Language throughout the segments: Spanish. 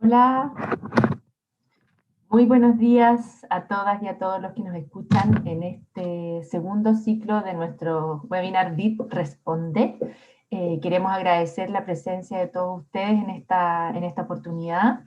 Hola, muy buenos días a todas y a todos los que nos escuchan en este segundo ciclo de nuestro webinar DIP Responde. Queremos agradecer la presencia de todos ustedes en esta oportunidad.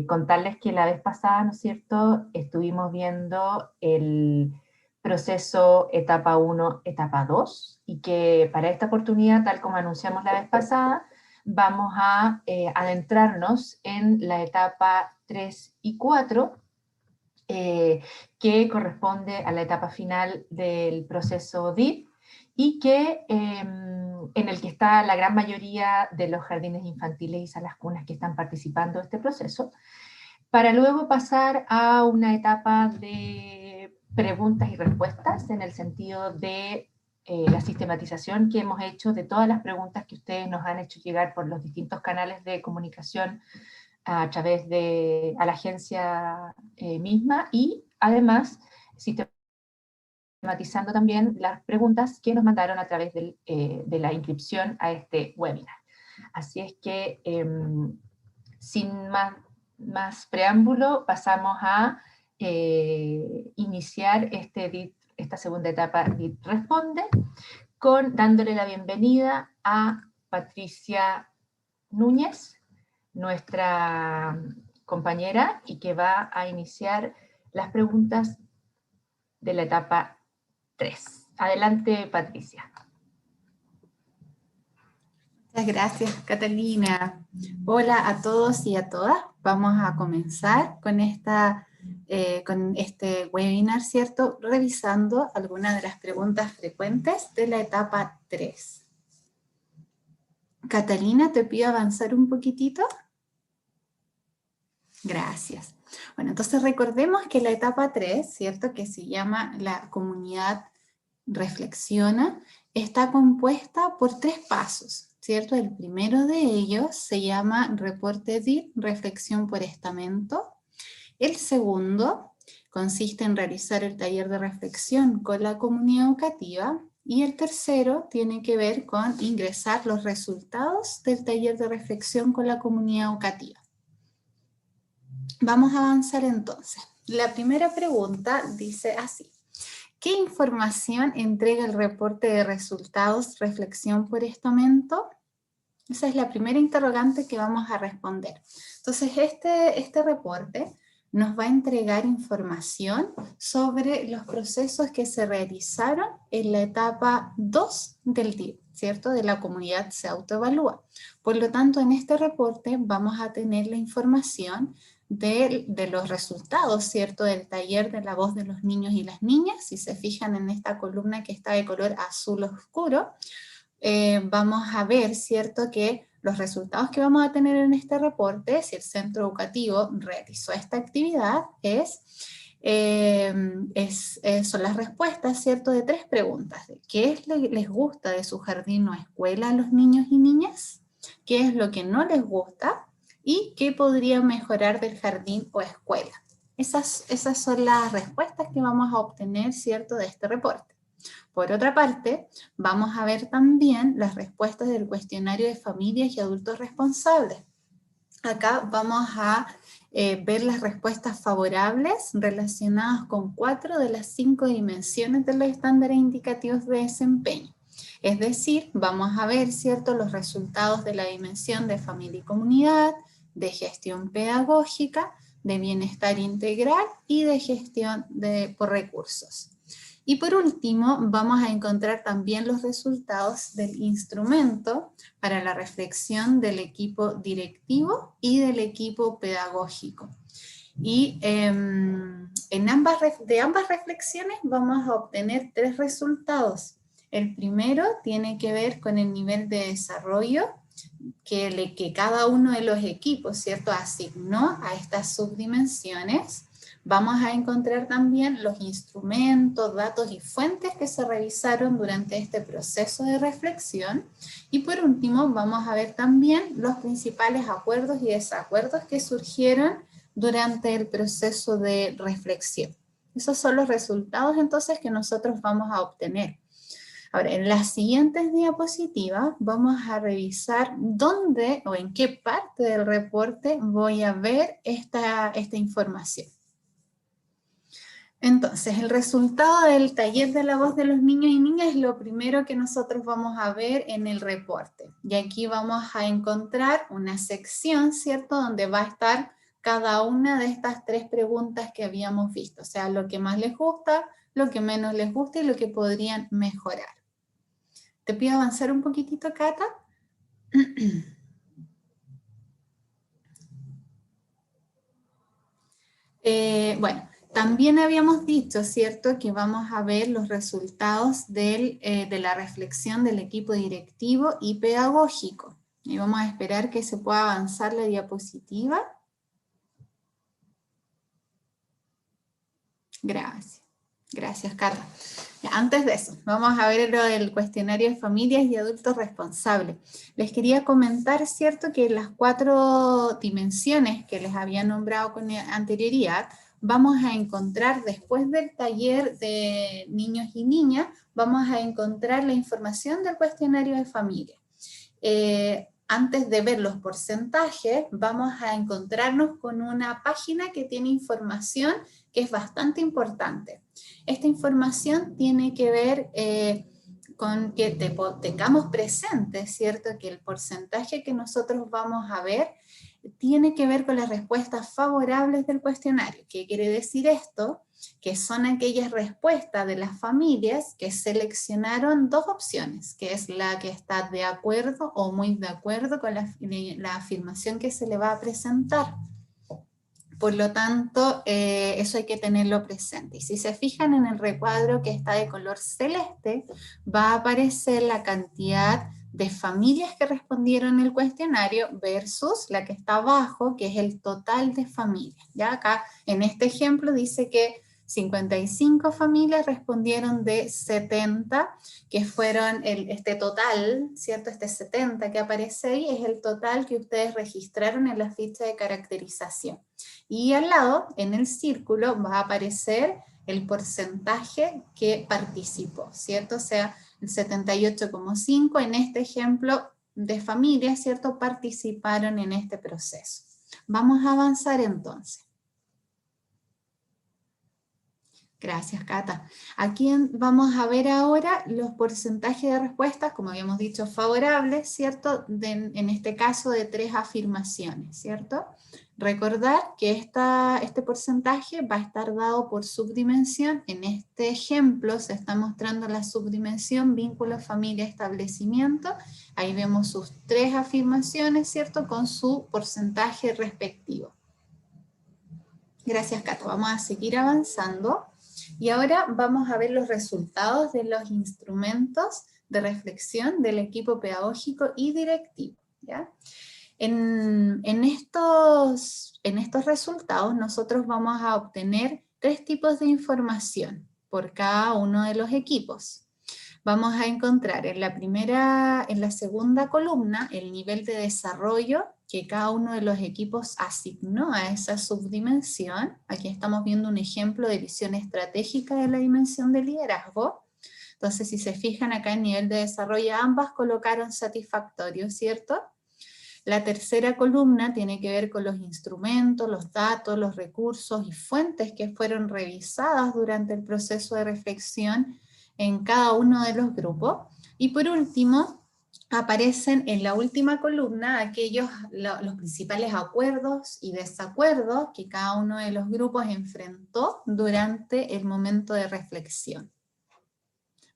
Contarles que la vez pasada, ¿no es cierto?, estuvimos viendo el proceso etapa 1, etapa 2, y que para esta oportunidad, tal como anunciamos la vez pasada, vamos a adentrarnos en la etapa 3 y 4, que corresponde a la etapa final del proceso DIP, y que en el que está la gran mayoría de los jardines infantiles y salas cunas que están participando de este proceso, para luego pasar a una etapa de preguntas y respuestas, en el sentido de la sistematización que hemos hecho de todas las preguntas que ustedes nos han hecho llegar por los distintos canales de comunicación a través de a la agencia misma, y además sistematizando también las preguntas que nos mandaron a través de la inscripción a este webinar. Así es que, sin más preámbulo, pasamos a iniciar esta segunda etapa DIP Responde, dándole la bienvenida a Patricia Núñez, nuestra compañera, y que va a iniciar las preguntas de la etapa 3. Adelante, Patricia. Muchas gracias, Catalina. Hola a todos y a todas. Vamos a comenzar con este webinar, ¿cierto? Revisando algunas de las preguntas frecuentes de la etapa 3. Catalina, te pido avanzar un poquitito. Gracias. Bueno, entonces recordemos que la etapa 3, ¿cierto?, que se llama la comunidad reflexiona, está compuesta por 3 pasos, ¿cierto? El primero de ellos se llama reporte DIP, reflexión por estamento. El segundo consiste en realizar el taller de reflexión con la comunidad educativa. Y el tercero tiene que ver con ingresar los resultados del taller de reflexión con la comunidad educativa. Vamos a avanzar entonces. La primera pregunta dice así: ¿qué información entrega el reporte de resultados reflexión por estamento? Esa es la primera interrogante que vamos a responder. Entonces, este reporte nos va a entregar información sobre los procesos que se realizaron en la etapa 2 del DIP, ¿cierto? De la comunidad se autoevalúa. Por lo tanto, en este reporte vamos a tener la información de los resultados, ¿cierto?, del taller de la voz de los niños y las niñas. Si se fijan en esta columna que está de color azul oscuro, vamos a ver, ¿cierto?, que los resultados que vamos a tener en este reporte, si el centro educativo realizó esta actividad, son las respuestas, ¿cierto?, de 3 preguntas. ¿Qué les gusta de su jardín o escuela a los niños y niñas? ¿Qué es lo que no les gusta? ¿Y qué podría mejorar del jardín o escuela? Esas son las respuestas que vamos a obtener, ¿cierto?, de este reporte. Por otra parte, vamos a ver también las respuestas del cuestionario de familias y adultos responsables. Acá vamos a ver las respuestas favorables relacionadas con 4 de las 5 dimensiones de los estándares indicativos de desempeño. Es decir, vamos a ver, ¿cierto?, los resultados de la dimensión de familia y comunidad, de gestión pedagógica, de bienestar integral y de gestión por recursos. Y por último, vamos a encontrar también los resultados del instrumento para la reflexión del equipo directivo y del equipo pedagógico. Y de ambas reflexiones vamos a obtener 3 resultados. El primero tiene que ver con el nivel de desarrollo que cada uno de los equipos, ¿cierto?, asignó a estas subdimensiones. Vamos a encontrar también los instrumentos, datos y fuentes que se revisaron durante este proceso de reflexión. Y por último, vamos a ver también los principales acuerdos y desacuerdos que surgieron durante el proceso de reflexión. Esos son los resultados entonces que nosotros vamos a obtener. Ahora, en las siguientes diapositivas vamos a revisar dónde o en qué parte del reporte voy a ver esta información. Entonces, el resultado del taller de la voz de los niños y niñas es lo primero que nosotros vamos a ver en el reporte. Y aquí vamos a encontrar una sección, ¿cierto?, donde va a estar cada una de estas 3 preguntas que habíamos visto. O sea, lo que más les gusta, lo que menos les gusta y lo que podrían mejorar. ¿Te pido avanzar un poquitito, Cata? Bueno, también habíamos dicho, ¿cierto?, que vamos a ver los resultados de la reflexión del equipo directivo y pedagógico. Y vamos a esperar que se pueda avanzar la diapositiva. Gracias. Gracias, Cata. Antes de eso, vamos a ver lo del cuestionario de familias y adultos responsables. Les quería comentar, ¿cierto?, que las 4 dimensiones que les había nombrado con anterioridad, vamos a encontrar después del taller de niños y niñas, vamos a encontrar la información del cuestionario de familia. Antes de ver los porcentajes, vamos a encontrarnos con una página que tiene información que es bastante importante. Esta información tiene que ver con que tengamos presente, ¿cierto?, que el porcentaje que nosotros vamos a ver tiene que ver con las respuestas favorables del cuestionario. ¿Qué quiere decir esto? Que son aquellas respuestas de las familias que seleccionaron 2 opciones, que es la que está de acuerdo o muy de acuerdo con la afirmación que se le va a presentar. Por lo tanto, eso hay que tenerlo presente. Y si se fijan en el recuadro que está de color celeste, va a aparecer la cantidad de familias que respondieron el cuestionario versus la que está abajo, que es el total de familias. Ya acá, en este ejemplo, dice que 55 familias respondieron de 70, que fueron este total, ¿cierto? Este 70 que aparece ahí es el total que ustedes registraron en la ficha de caracterización. Y al lado, en el círculo, va a aparecer el porcentaje que participó, ¿cierto? O sea, el 78,5 en este ejemplo de familias, ¿cierto?, participaron en este proceso. Vamos a avanzar entonces. Gracias, Cata. Aquí vamos a ver ahora los porcentajes de respuestas, como habíamos dicho, favorables, ¿cierto? En este caso de 3 afirmaciones, ¿cierto? Recordar que este porcentaje va a estar dado por subdimensión. En este ejemplo se está mostrando la subdimensión vínculo, familia, establecimiento. Ahí vemos sus 3 afirmaciones, ¿cierto? Con su porcentaje respectivo. Gracias, Cata. Vamos a seguir avanzando. Y ahora vamos a ver los resultados de los instrumentos de reflexión del equipo pedagógico y directivo, ¿ya? En estos resultados nosotros vamos a obtener 3 tipos de información por cada uno de los equipos. Vamos a encontrar en la segunda columna el nivel de desarrollo que cada uno de los equipos asignó a esa subdimensión. Aquí estamos viendo un ejemplo de visión estratégica de la dimensión de liderazgo. Entonces, si se fijan acá en nivel de desarrollo, ambas colocaron satisfactorio, ¿cierto? La tercera columna tiene que ver con los instrumentos, los datos, los recursos y fuentes que fueron revisadas durante el proceso de reflexión en cada uno de los grupos. Y por último, aparecen en la última columna los principales acuerdos y desacuerdos que cada uno de los grupos enfrentó durante el momento de reflexión.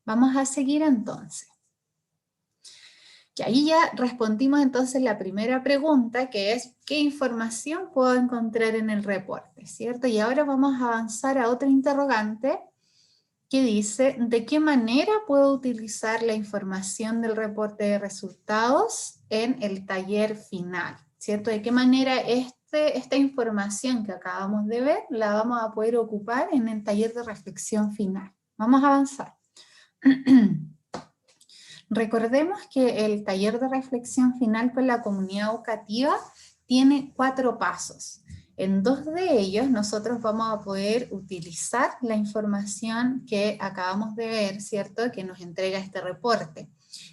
Vamos a seguir entonces. Y ahí ya respondimos entonces la primera pregunta, que es ¿qué información puedo encontrar en el reporte? ¿Cierto? Y ahora vamos a avanzar a otra interrogante que dice ¿de qué manera puedo utilizar la información del reporte de resultados en el taller final? ¿Cierto? ¿De qué manera esta información que acabamos de ver la vamos a poder ocupar en el taller de reflexión final? Vamos a avanzar. Recordemos que el taller de reflexión final con la comunidad educativa tiene 4 pasos. En 2 de ellos nosotros vamos a poder utilizar la información que acabamos de ver, ¿cierto? Que nos entrega este reporte.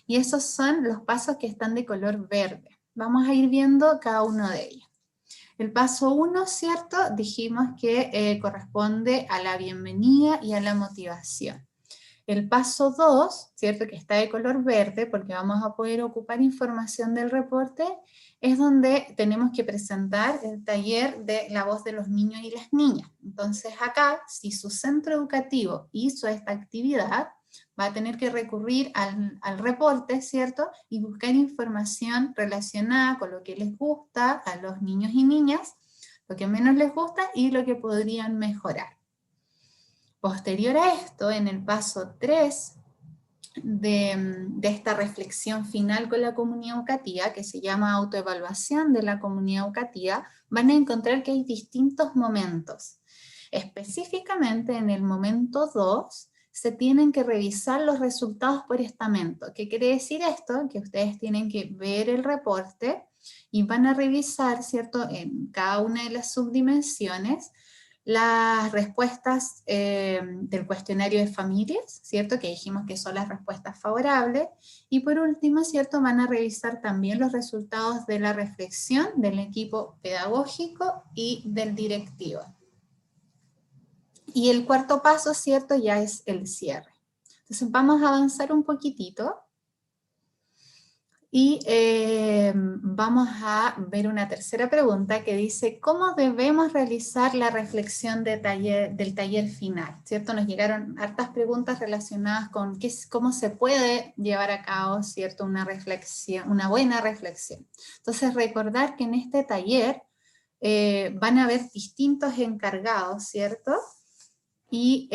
Y esos son los pasos que están de color verde. Vamos a ir viendo cada uno de ellos. El paso 1, ¿cierto? Dijimos que corresponde a la bienvenida y a la motivación. El paso 2, ¿cierto? Que está de color verde, porque vamos a poder ocupar información del reporte, es donde tenemos que presentar el taller de la voz de los niños y las niñas. Entonces acá, si su centro educativo hizo esta actividad, va a tener que recurrir al reporte, ¿cierto? Y buscar información relacionada con lo que les gusta a los niños y niñas, lo que menos les gusta y lo que podrían mejorar. Posterior a esto, en el paso 3 de esta reflexión final con la comunidad educativa, que se llama autoevaluación de la comunidad educativa, van a encontrar que hay distintos momentos. Específicamente en el momento 2, se tienen que revisar los resultados por estamento. ¿Qué quiere decir esto? Que ustedes tienen que ver el reporte y van a revisar, ¿cierto?, en cada una de las subdimensiones, las respuestas del cuestionario de familias, ¿cierto? Que dijimos que son las respuestas favorables. Y por último, ¿cierto? Van a revisar también los resultados de la reflexión del equipo pedagógico y del directivo. Y el cuarto paso, ¿cierto? Ya es el cierre. Entonces vamos a avanzar un poquitito. Y vamos a ver una tercera pregunta que dice, ¿cómo debemos realizar la reflexión del taller final? ¿Cierto? Nos llegaron hartas preguntas relacionadas con cómo se puede llevar a cabo, ¿cierto?, una reflexión, una buena reflexión. Entonces, recordar que en este taller van a haber distintos encargados, ¿cierto? Y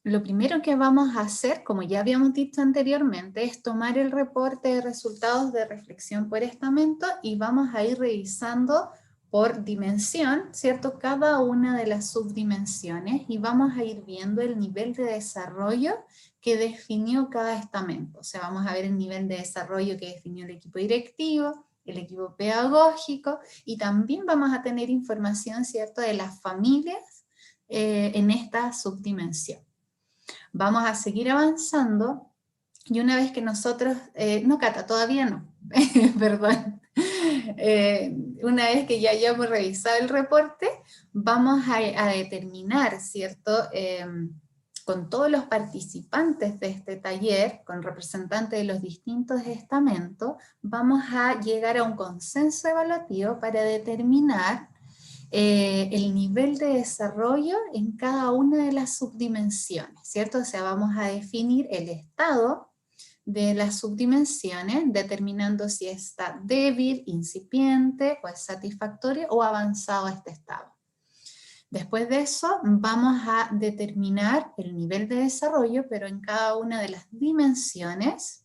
lo primero que vamos a hacer, como ya habíamos dicho anteriormente, es tomar el reporte de resultados de reflexión por estamento y vamos a ir revisando por dimensión, ¿cierto?, cada una de las subdimensiones y vamos a ir viendo el nivel de desarrollo que definió cada estamento. O sea, vamos a ver el nivel de desarrollo que definió el equipo directivo, el equipo pedagógico y también vamos a tener información, ¿cierto?, de las familias en esta subdimensión. Vamos a seguir avanzando y una vez que nosotros, no Cata, todavía no, perdón, una vez que ya hayamos revisado el reporte, vamos a determinar, ¿cierto?, con todos los participantes de este taller, con representantes de los distintos estamentos, vamos a llegar a un consenso evaluativo para determinar el nivel de desarrollo en cada una de las subdimensiones, ¿cierto? O sea, vamos a definir el estado de las subdimensiones, determinando si está débil, incipiente, o es satisfactorio o avanzado este estado. Después de eso, vamos a determinar el nivel de desarrollo, pero en cada una de las dimensiones.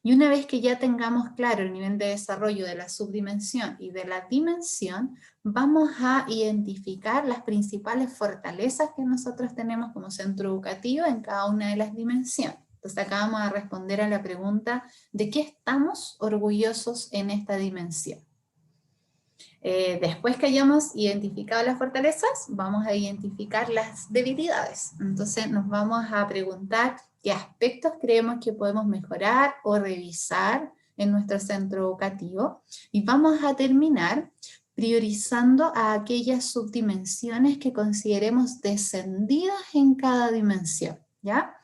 Y una vez que ya tengamos claro el nivel de desarrollo de la subdimensión y de la dimensión, vamos a identificar las principales fortalezas que nosotros tenemos como centro educativo en cada una de las dimensiones. Entonces acá vamos a responder a la pregunta de qué estamos orgullosos en esta dimensión. Después que hayamos identificado las fortalezas, vamos a identificar las debilidades. Entonces nos vamos a preguntar qué aspectos creemos que podemos mejorar o revisar en nuestro centro educativo. Y vamos a terminar priorizando a aquellas subdimensiones que consideremos descendidas en cada dimensión, ¿ya?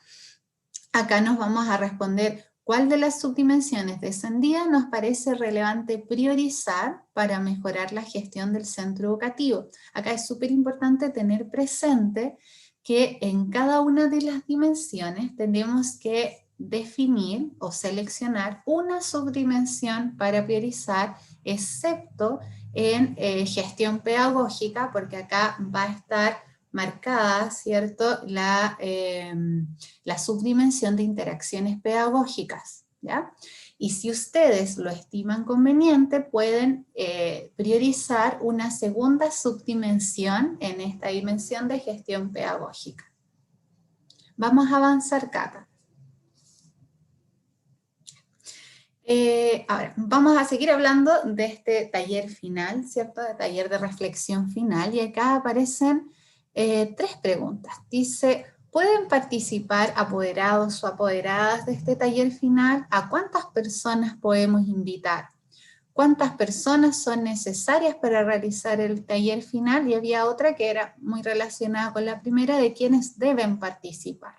Acá nos vamos a responder cuál de las subdimensiones descendidas nos parece relevante priorizar para mejorar la gestión del centro educativo. Acá es súper importante tener presente que en cada una de las dimensiones tenemos que definir o seleccionar una subdimensión para priorizar, excepto en gestión pedagógica, porque acá va a estar marcada, ¿cierto?, la subdimensión de interacciones pedagógicas, ¿ya? Y si ustedes lo estiman conveniente, pueden priorizar una segunda subdimensión en esta dimensión de gestión pedagógica. Vamos a avanzar, Cata. Ahora, vamos a seguir hablando de este taller final, ¿cierto? De taller de reflexión final, y acá aparecen 3 preguntas. Dice, ¿pueden participar apoderados o apoderadas de este taller final? ¿A cuántas personas podemos invitar? ¿Cuántas personas son necesarias para realizar el taller final? Y había otra que era muy relacionada con la primera, de quiénes deben participar.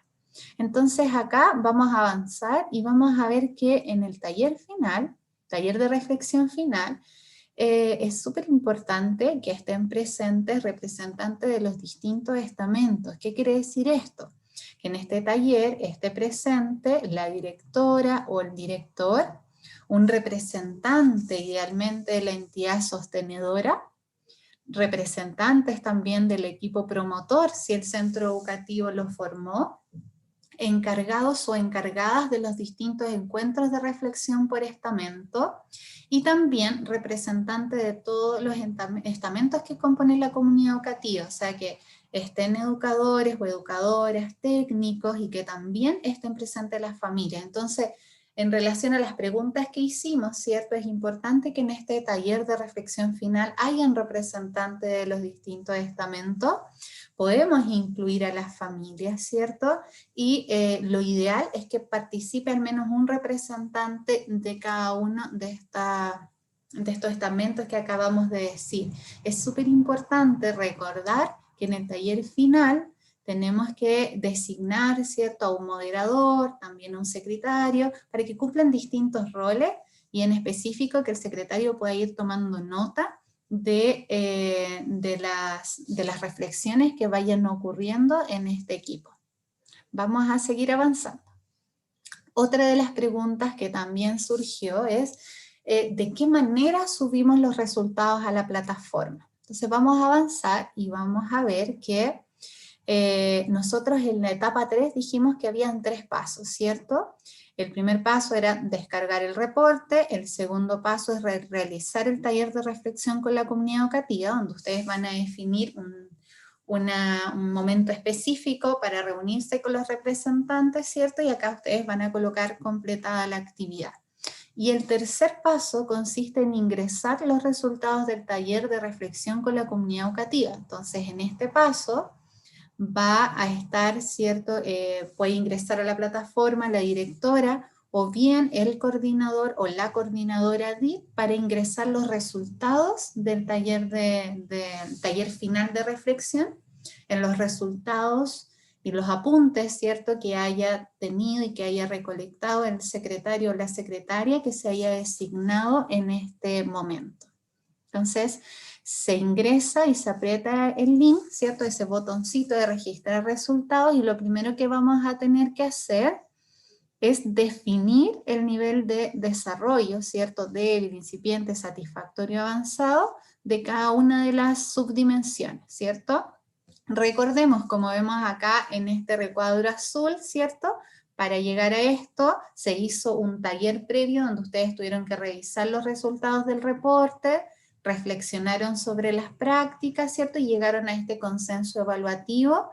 Entonces acá vamos a avanzar y vamos a ver que en el taller final, taller de reflexión final, es súper importante que estén presentes representantes de los distintos estamentos. ¿Qué quiere decir esto? Que en este taller esté presente la directora o el director, un representante idealmente de la entidad sostenedora, representantes también del equipo promotor, si el centro educativo lo formó, encargados o encargadas de los distintos encuentros de reflexión por estamento, y también representantes de todos los estamentos que componen la comunidad educativa, o sea que estén educadores o educadoras, técnicos, y que también estén presentes las familias. Entonces, en relación a las preguntas que hicimos, ¿cierto? Es importante que en este taller de reflexión final hayan representantes de los distintos estamentos. Podemos incluir a las familias, ¿cierto? Y lo ideal es que participe al menos un representante de cada uno de estos estamentos que acabamos de decir. Es súper importante recordar que en el taller final tenemos que designar, ¿cierto?, a un moderador, también a un secretario, para que cumplan distintos roles, y en específico que el secretario pueda ir tomando nota de las reflexiones que vayan ocurriendo en este equipo. Vamos a seguir avanzando. Otra de las preguntas que también surgió es, ¿de qué manera subimos los resultados a la plataforma? Entonces vamos a avanzar y vamos a ver que nosotros en la etapa 3 dijimos que habían 3 pasos, ¿cierto? El primer paso era descargar el reporte, el segundo paso es realizar el taller de reflexión con la comunidad educativa, donde ustedes van a definir un momento específico para reunirse con los representantes, ¿cierto? Y acá ustedes van a colocar completada la actividad. Y el tercer paso consiste en ingresar los resultados del taller de reflexión con la comunidad educativa. Entonces, en este paso va a estar, ¿cierto? Puede ingresar a la plataforma la directora o bien el coordinador o la coordinadora DIT para ingresar los resultados del taller, taller final de reflexión. En los resultados y los apuntes, ¿cierto?, que haya tenido y que haya recolectado el secretario o la secretaria que se haya designado en este momento. Entonces, se ingresa y se aprieta el link, ¿cierto?, ese botoncito de registrar resultados, y lo primero que vamos a tener que hacer es definir el nivel de desarrollo, ¿cierto?, débil, incipiente, satisfactorio, avanzado, de cada una de las subdimensiones, ¿cierto? Recordemos, como vemos acá en este recuadro azul, ¿cierto?, para llegar a esto se hizo un taller previo donde ustedes tuvieron que revisar los resultados del reporte, reflexionaron sobre las prácticas, ¿cierto?, y llegaron a este consenso evaluativo,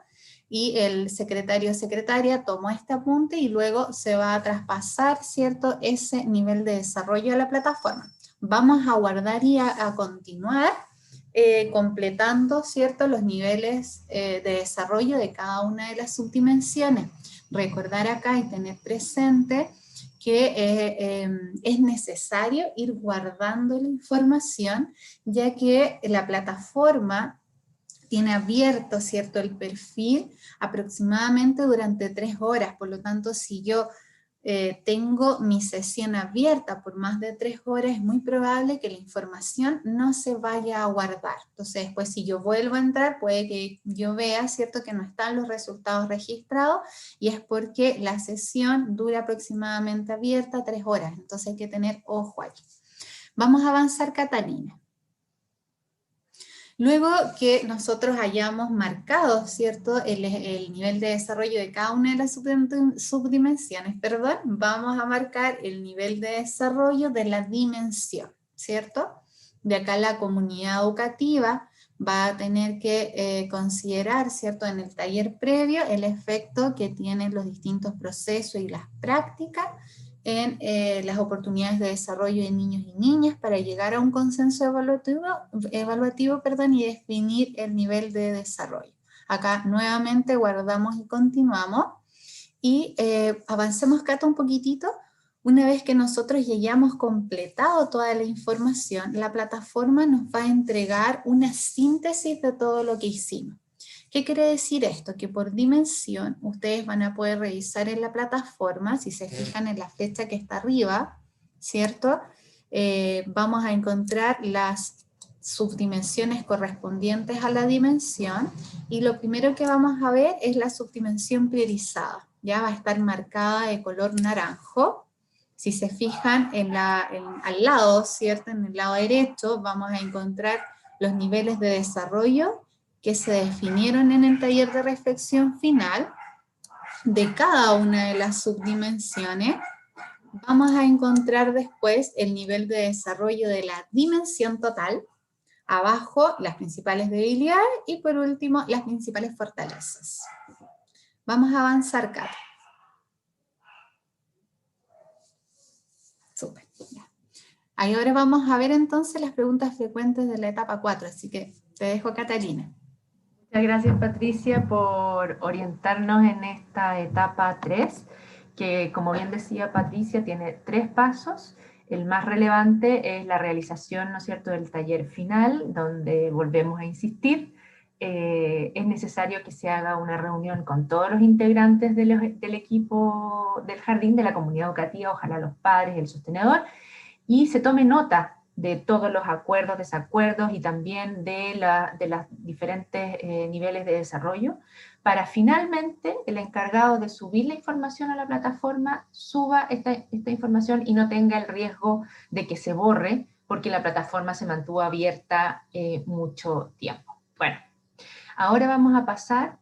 y el secretario o secretaria tomó este apunte y luego se va a traspasar, ¿cierto?, ese nivel de desarrollo a la plataforma. Vamos a guardar y a continuar completando, ¿cierto?, los niveles de desarrollo de cada una de las subdimensiones. Recordar acá y tener presente que es necesario ir guardando la información, ya que la plataforma tiene abierto, ¿cierto?, el perfil aproximadamente durante 3 horas, por lo tanto, si yo tengo mi sesión abierta por más de 3 horas, es muy probable que la información no se vaya a guardar. Entonces, después si yo vuelvo a entrar, puede que yo vea, ¿cierto?, que no están los resultados registrados, y es porque la sesión dura aproximadamente abierta 3 horas, entonces hay que tener ojo ahí. Vamos a avanzar, Catalina. Luego que nosotros hayamos marcado, ¿cierto?, el nivel de desarrollo de cada una de las subdimensiones, vamos a marcar el nivel de desarrollo de la dimensión, ¿cierto? De acá la comunidad educativa va a tener que considerar, ¿cierto?, en el taller previo el efecto que tienen los distintos procesos y las prácticas en las oportunidades de desarrollo de niños y niñas para llegar a un consenso evaluativo, y definir el nivel de desarrollo. Acá nuevamente guardamos y continuamos y avancemos, Cata, un poquitito. Una vez que nosotros ya hayamos completado toda la información, la plataforma nos va a entregar una síntesis de todo lo que hicimos. ¿Qué quiere decir esto? Que por dimensión ustedes van a poder revisar en la plataforma, si se fijan en la flecha que está arriba, ¿cierto? Vamos a encontrar las subdimensiones correspondientes a la dimensión y lo primero que vamos a ver es la subdimensión priorizada. Ya va a estar marcada de color naranjo. Si se fijan al lado, ¿cierto? En el lado derecho vamos a encontrar los niveles de desarrollo que se definieron en el taller de reflexión final de cada una de las subdimensiones. Vamos a encontrar después el nivel de desarrollo de la dimensión total, abajo las principales debilidades y por último las principales fortalezas. Vamos a avanzar, Cata. Súper. Ahí ahora vamos a ver entonces las preguntas frecuentes de la etapa 4, así que te dejo, Catalina. Muchas gracias, Patricia, por orientarnos en esta etapa 3, que como bien decía Patricia, tiene 3 pasos. El más relevante es la realización, ¿no es cierto?, del taller final, donde volvemos a insistir. Es necesario que se haga una reunión con todos los integrantes del equipo del jardín, de la comunidad educativa, ojalá los padres, el sostenedor, y se tome nota de todos los acuerdos, desacuerdos y también de los diferentes niveles de desarrollo, para finalmente el encargado de subir la información a la plataforma suba esta información y no tenga el riesgo de que se borre, porque la plataforma se mantuvo abierta mucho tiempo. Bueno, ahora vamos a pasar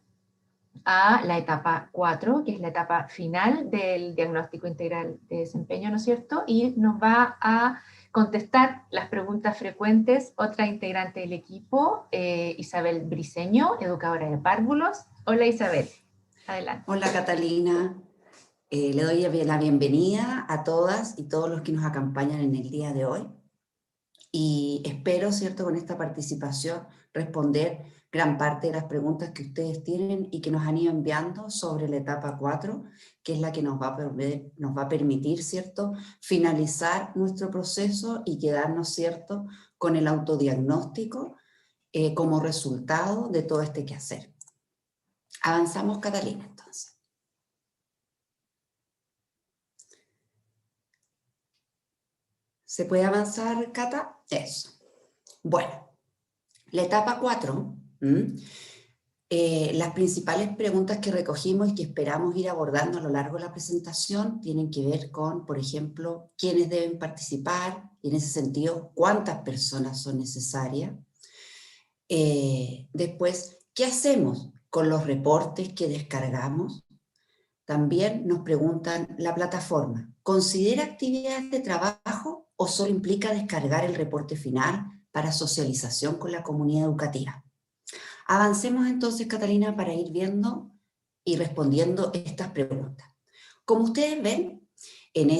a la etapa 4, que es la etapa final del diagnóstico integral de desempeño, ¿no es cierto? Y nos va a contestar las preguntas frecuentes otra integrante del equipo, Isabel Briceño, educadora de párvulos. Hola, Isabel, adelante. Hola, Catalina. Le doy la bienvenida a todas y todos los que nos acompañan en el día de hoy. Y espero, ¿cierto?, con esta participación responder gran parte de las preguntas que ustedes tienen y que nos han ido enviando sobre la etapa 4, que es la que nos va a permitir, ¿cierto?, finalizar nuestro proceso y quedarnos, ¿cierto?, con el autodiagnóstico como resultado de todo este quehacer. Avanzamos, Catalina, entonces. ¿Se puede avanzar, Cata? Eso. Bueno, la etapa 4, las principales preguntas que recogimos y que esperamos ir abordando a lo largo de la presentación tienen que ver con, por ejemplo, quiénes deben participar, y en ese sentido, cuántas personas son necesarias. Después, ¿qué hacemos con los reportes que descargamos? También nos preguntan, ¿la plataforma considera actividades de trabajo o solo implica descargar el reporte final para socialización con la comunidad educativa? Avancemos entonces, Catalina, para ir viendo y respondiendo estas preguntas. Como ustedes ven, en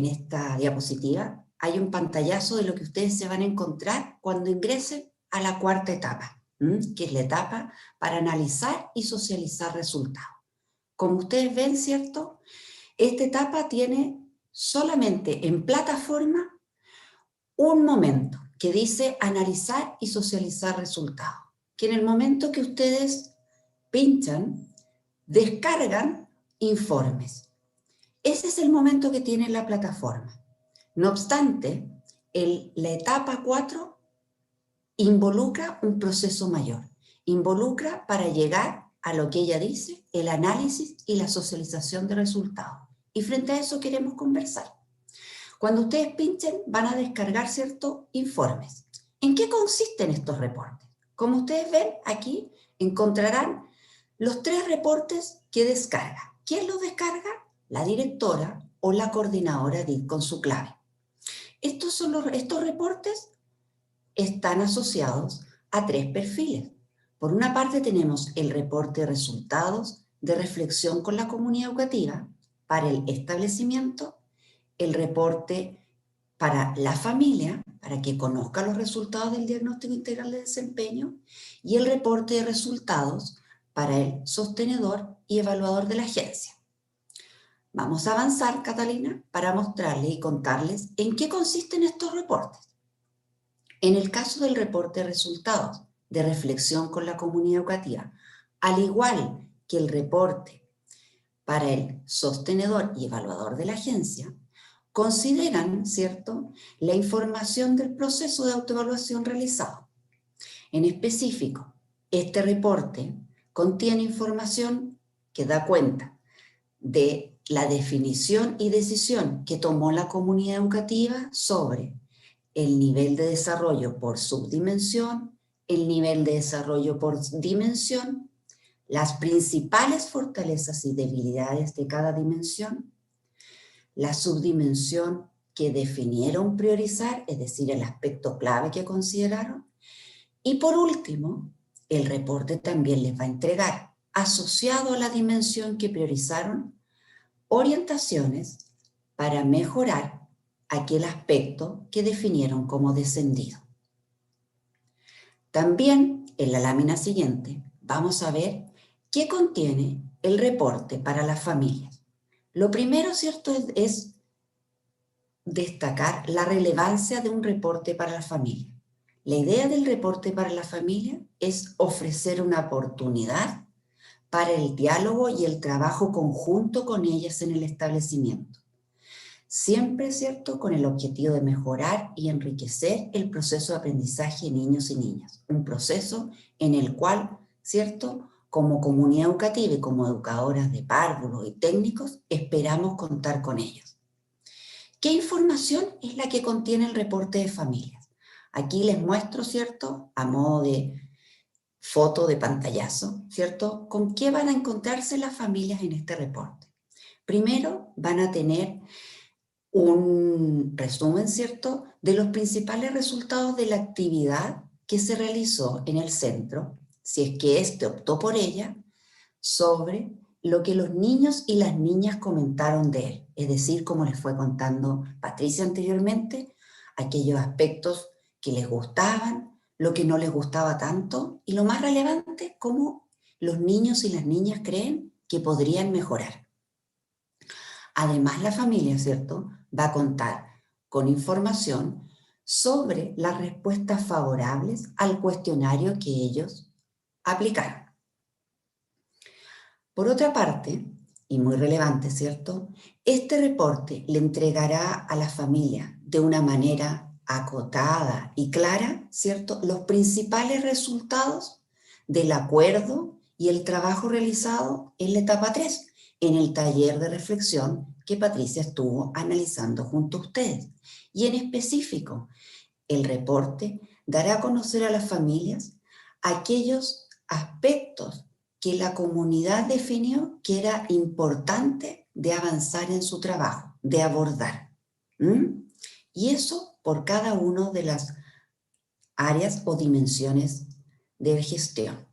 esta diapositiva hay un pantallazo de lo que ustedes se van a encontrar cuando ingresen a la 4ª etapa, que es la etapa para analizar y socializar resultados. Como ustedes ven, ¿cierto?, esta etapa tiene solamente en plataforma un momento que dice analizar y socializar resultados, que en el momento que ustedes pinchan, descargan informes. Ese es el momento que tiene la plataforma. No obstante, la etapa 4 involucra un proceso mayor, involucra para llegar a lo que ella dice, el análisis y la socialización de resultados. Y frente a eso queremos conversar. Cuando ustedes pinchen, van a descargar ciertos informes. ¿En qué consisten estos reportes? Como ustedes ven aquí, encontrarán los 3 reportes que descarga. ¿Quién los descarga? La directora o la coordinadora DIT con su clave. Estos reportes están asociados a 3 perfiles. Por una parte tenemos el reporte de resultados de reflexión con la comunidad educativa para el establecimiento el reporte para la familia, para que conozca los resultados del diagnóstico integral de desempeño, y el reporte de resultados para el sostenedor y evaluador de la agencia. Vamos a avanzar, Catalina, para mostrarles y contarles en qué consisten estos reportes. En el caso del reporte de resultados de reflexión con la comunidad educativa, al igual que el reporte para el sostenedor y evaluador de la agencia, consideran, ¿cierto?, la información del proceso de autoevaluación realizado. En específico, este reporte contiene información que da cuenta de la definición y decisión que tomó la comunidad educativa sobre el nivel de desarrollo por subdimensión, el nivel de desarrollo por dimensión, las principales fortalezas y debilidades de cada dimensión, la subdimensión que definieron priorizar, es decir, el aspecto clave que consideraron, y por último, el reporte también les va a entregar, asociado a la dimensión que priorizaron, orientaciones para mejorar aquel aspecto que definieron como descendido. También en la lámina siguiente vamos a ver qué contiene el reporte para las familias. Lo primero, ¿cierto?, es destacar la relevancia de un reporte para la familia. La idea del reporte para la familia es ofrecer una oportunidad para el diálogo y el trabajo conjunto con ellas en el establecimiento. Siempre, ¿cierto?, con el objetivo de mejorar y enriquecer el proceso de aprendizaje de niños y niñas. Un proceso en el cual, ¿cierto?, como comunidad educativa y como educadoras de párvulos y técnicos, esperamos contar con ellos. ¿Qué información es la que contiene el reporte de familias? Aquí les muestro, ¿cierto?, a modo de foto de pantallazo, ¿cierto?, con qué van a encontrarse las familias en este reporte. Primero van a tener un resumen, ¿cierto?, de los principales resultados de la actividad que se realizó en el centro, si es que éste optó por ella, sobre lo que los niños y las niñas comentaron de él. Es decir, como les fue contando Patricia anteriormente, aquellos aspectos que les gustaban, lo que no les gustaba tanto, y lo más relevante, cómo los niños y las niñas creen que podrían mejorar. Además, la familia, ¿cierto?, va a contar con información sobre las respuestas favorables al cuestionario que ellos aplicaron. Por otra parte, y muy relevante, ¿cierto?, este reporte le entregará a la familia de una manera acotada y clara, ¿cierto?, los principales resultados del acuerdo y el trabajo realizado en la etapa 3, en el taller de reflexión que Patricia estuvo analizando junto a ustedes. Y en específico, el reporte dará a conocer a las familias aquellos aspectos que la comunidad definió que era importante de avanzar en su trabajo, de abordar. Y eso por cada una de las áreas o dimensiones de gestión.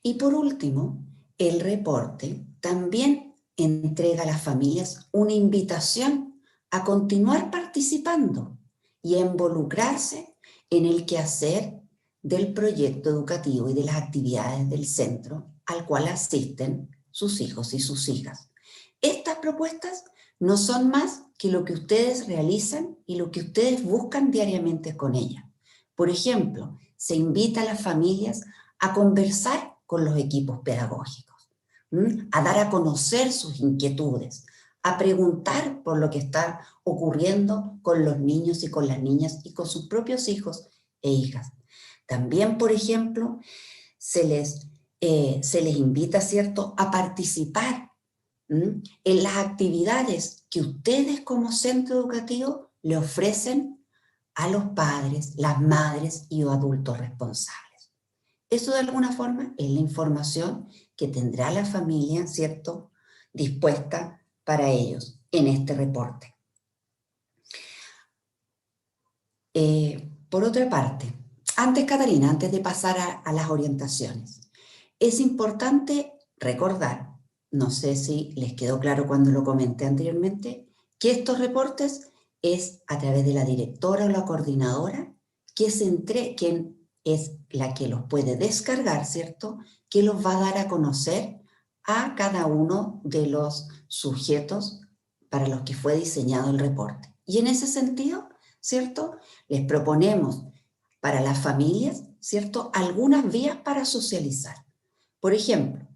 Y por último, el reporte también entrega a las familias una invitación a continuar participando y a involucrarse en el quehacer del proyecto educativo y de las actividades del centro al cual asisten sus hijos y sus hijas. Estas propuestas no son más que lo que ustedes realizan y lo que ustedes buscan diariamente con ellas. Por ejemplo, se invita a las familias a conversar con los equipos pedagógicos, a dar a conocer sus inquietudes, a preguntar por lo que está ocurriendo con los niños y con las niñas y con sus propios hijos e hijas. También, por ejemplo, se les invita, ¿cierto?, a participar en las actividades que ustedes como centro educativo le ofrecen a los padres, las madres y los adultos responsables. Eso de alguna forma es la información que tendrá la familia, ¿cierto?, dispuesta para ellos en este reporte. Por otra parte, Catalina, antes de pasar a las orientaciones, es importante recordar, no sé si les quedó claro cuando lo comenté anteriormente, que estos reportes es a través de la directora o la coordinadora, quien es la que los puede descargar, ¿cierto? Que los va a dar a conocer a cada uno de los sujetos para los que fue diseñado el reporte. Y en ese sentido, ¿cierto? Les proponemos para las familias, ¿cierto? Algunas vías para socializar. Por ejemplo,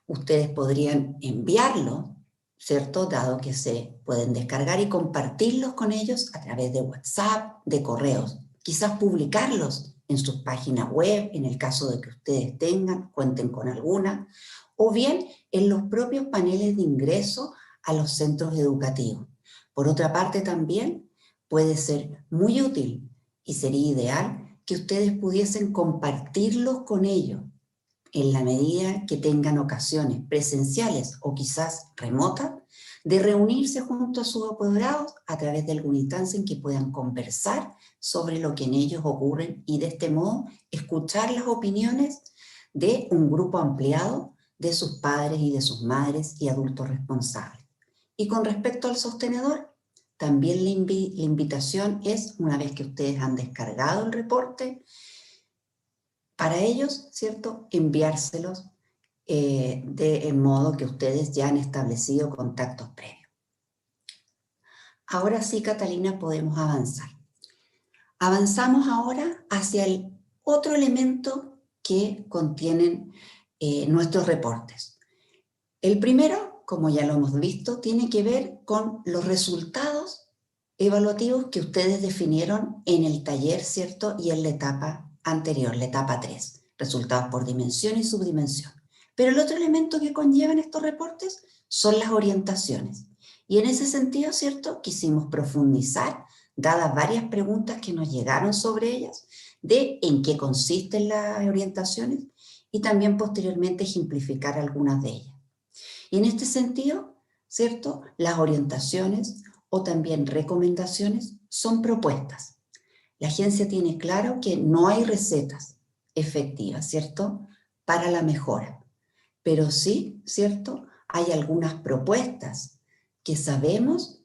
ustedes podrían enviarlo, ¿cierto? Dado que se pueden descargar y compartirlos con ellos a través de WhatsApp, de correos. Quizás publicarlos en sus páginas web, en el caso de que ustedes cuenten con alguna, o bien en los propios paneles de ingreso a los centros educativos. Por otra parte también puede ser muy útil y sería ideal que ustedes pudiesen compartirlos con ellos en la medida que tengan ocasiones presenciales o quizás remotas, de reunirse junto a sus apoderados a través de alguna instancia en que puedan conversar sobre lo que en ellos ocurre y de este modo escuchar las opiniones de un grupo ampliado de sus padres y de sus madres y adultos responsables. Y con respecto al sostenedor, también la invitación es, una vez que ustedes han descargado el reporte, para ellos, ¿cierto?, enviárselos de modo que ustedes ya han establecido contactos previos. Ahora sí, Catalina, podemos avanzar. Avanzamos ahora hacia el otro elemento que contienen nuestros reportes. El primero, como ya lo hemos visto, tiene que ver con los resultados evaluativos que ustedes definieron en el taller, ¿cierto?, y en la etapa anterior, la etapa 3, resultados por dimensión y subdimensión. Pero el otro elemento que conllevan estos reportes son las orientaciones. Y en ese sentido, ¿cierto?, quisimos profundizar, dadas varias preguntas que nos llegaron sobre ellas, de en qué consisten las orientaciones y también posteriormente ejemplificar algunas de ellas. Y en este sentido, ¿cierto?, las orientaciones o también recomendaciones son propuestas. La agencia tiene claro que no hay recetas efectivas, ¿cierto?, para la mejora. Pero sí, ¿cierto?, hay algunas propuestas que sabemos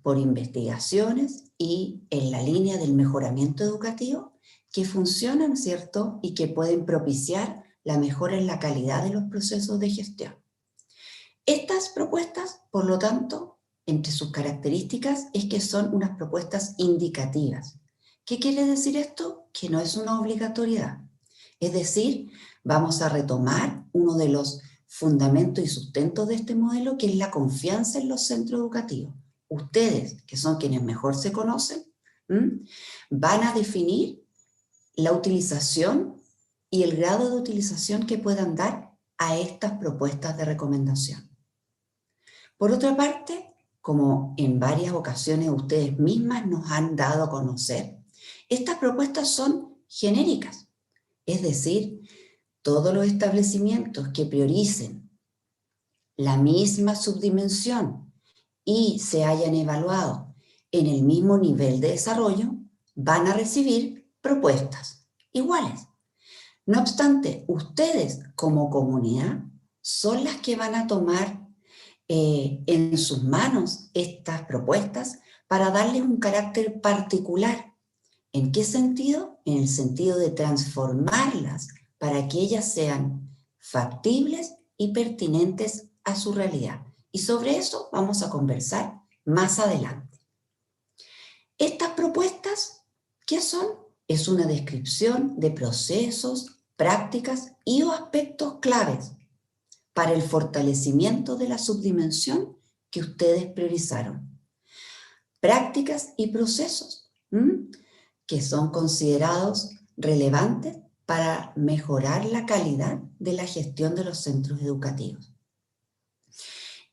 por investigaciones y en la línea del mejoramiento educativo que funcionan, ¿cierto?, y que pueden propiciar la mejora en la calidad de los procesos de gestión. Estas propuestas, por lo tanto, entre sus características es que son unas propuestas indicativas. ¿Qué quiere decir esto? Que no es una obligatoriedad. Es decir, vamos a retomar uno de los fundamentos y sustentos de este modelo, que es la confianza en los centros educativos. Ustedes, que son quienes mejor se conocen, van a definir la utilización y el grado de utilización que puedan dar a estas propuestas de recomendación. Por otra parte, como en varias ocasiones ustedes mismas nos han dado a conocer, estas propuestas son genéricas, es decir, todos los establecimientos que prioricen la misma subdimensión y se hayan evaluado en el mismo nivel de desarrollo van a recibir propuestas iguales. No obstante, ustedes como comunidad son las que van a tomar en sus manos estas propuestas para darles un carácter particular. ¿En qué sentido? En el sentido de transformarlas para que ellas sean factibles y pertinentes a su realidad. Y sobre eso vamos a conversar más adelante. Estas propuestas, ¿qué son? Es una descripción de procesos, prácticas y o aspectos claves para el fortalecimiento de la subdimensión que ustedes priorizaron. Prácticas y procesos que son considerados relevantes para mejorar la calidad de la gestión de los centros educativos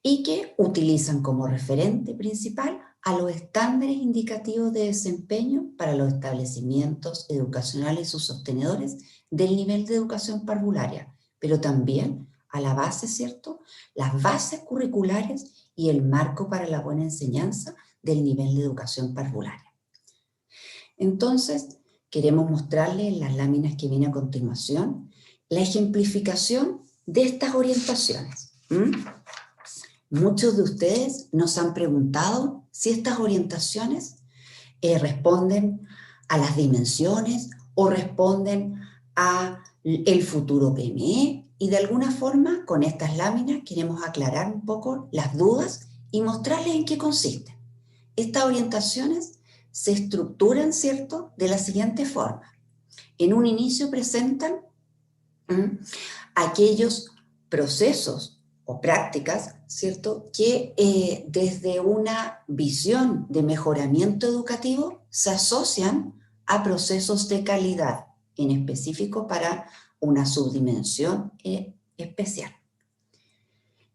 y que utilizan como referente principal a los estándares indicativos de desempeño para los establecimientos educacionales y sus sostenedores del nivel de educación parvularia, pero también a la base, ¿cierto?, las bases curriculares y el marco para la buena enseñanza del nivel de educación parvularia. Entonces, queremos mostrarles en las láminas que vienen a continuación la ejemplificación de estas orientaciones. Muchos de ustedes nos han preguntado si estas orientaciones responden a las dimensiones o responden a el futuro PME, y de alguna forma con estas láminas queremos aclarar un poco las dudas y mostrarles en qué consisten. Estas orientaciones se estructuran, ¿cierto?, de la siguiente forma. En un inicio presentan aquellos procesos o prácticas, ¿cierto?, que desde una visión de mejoramiento educativo se asocian a procesos de calidad, en específico para una subdimensión especial.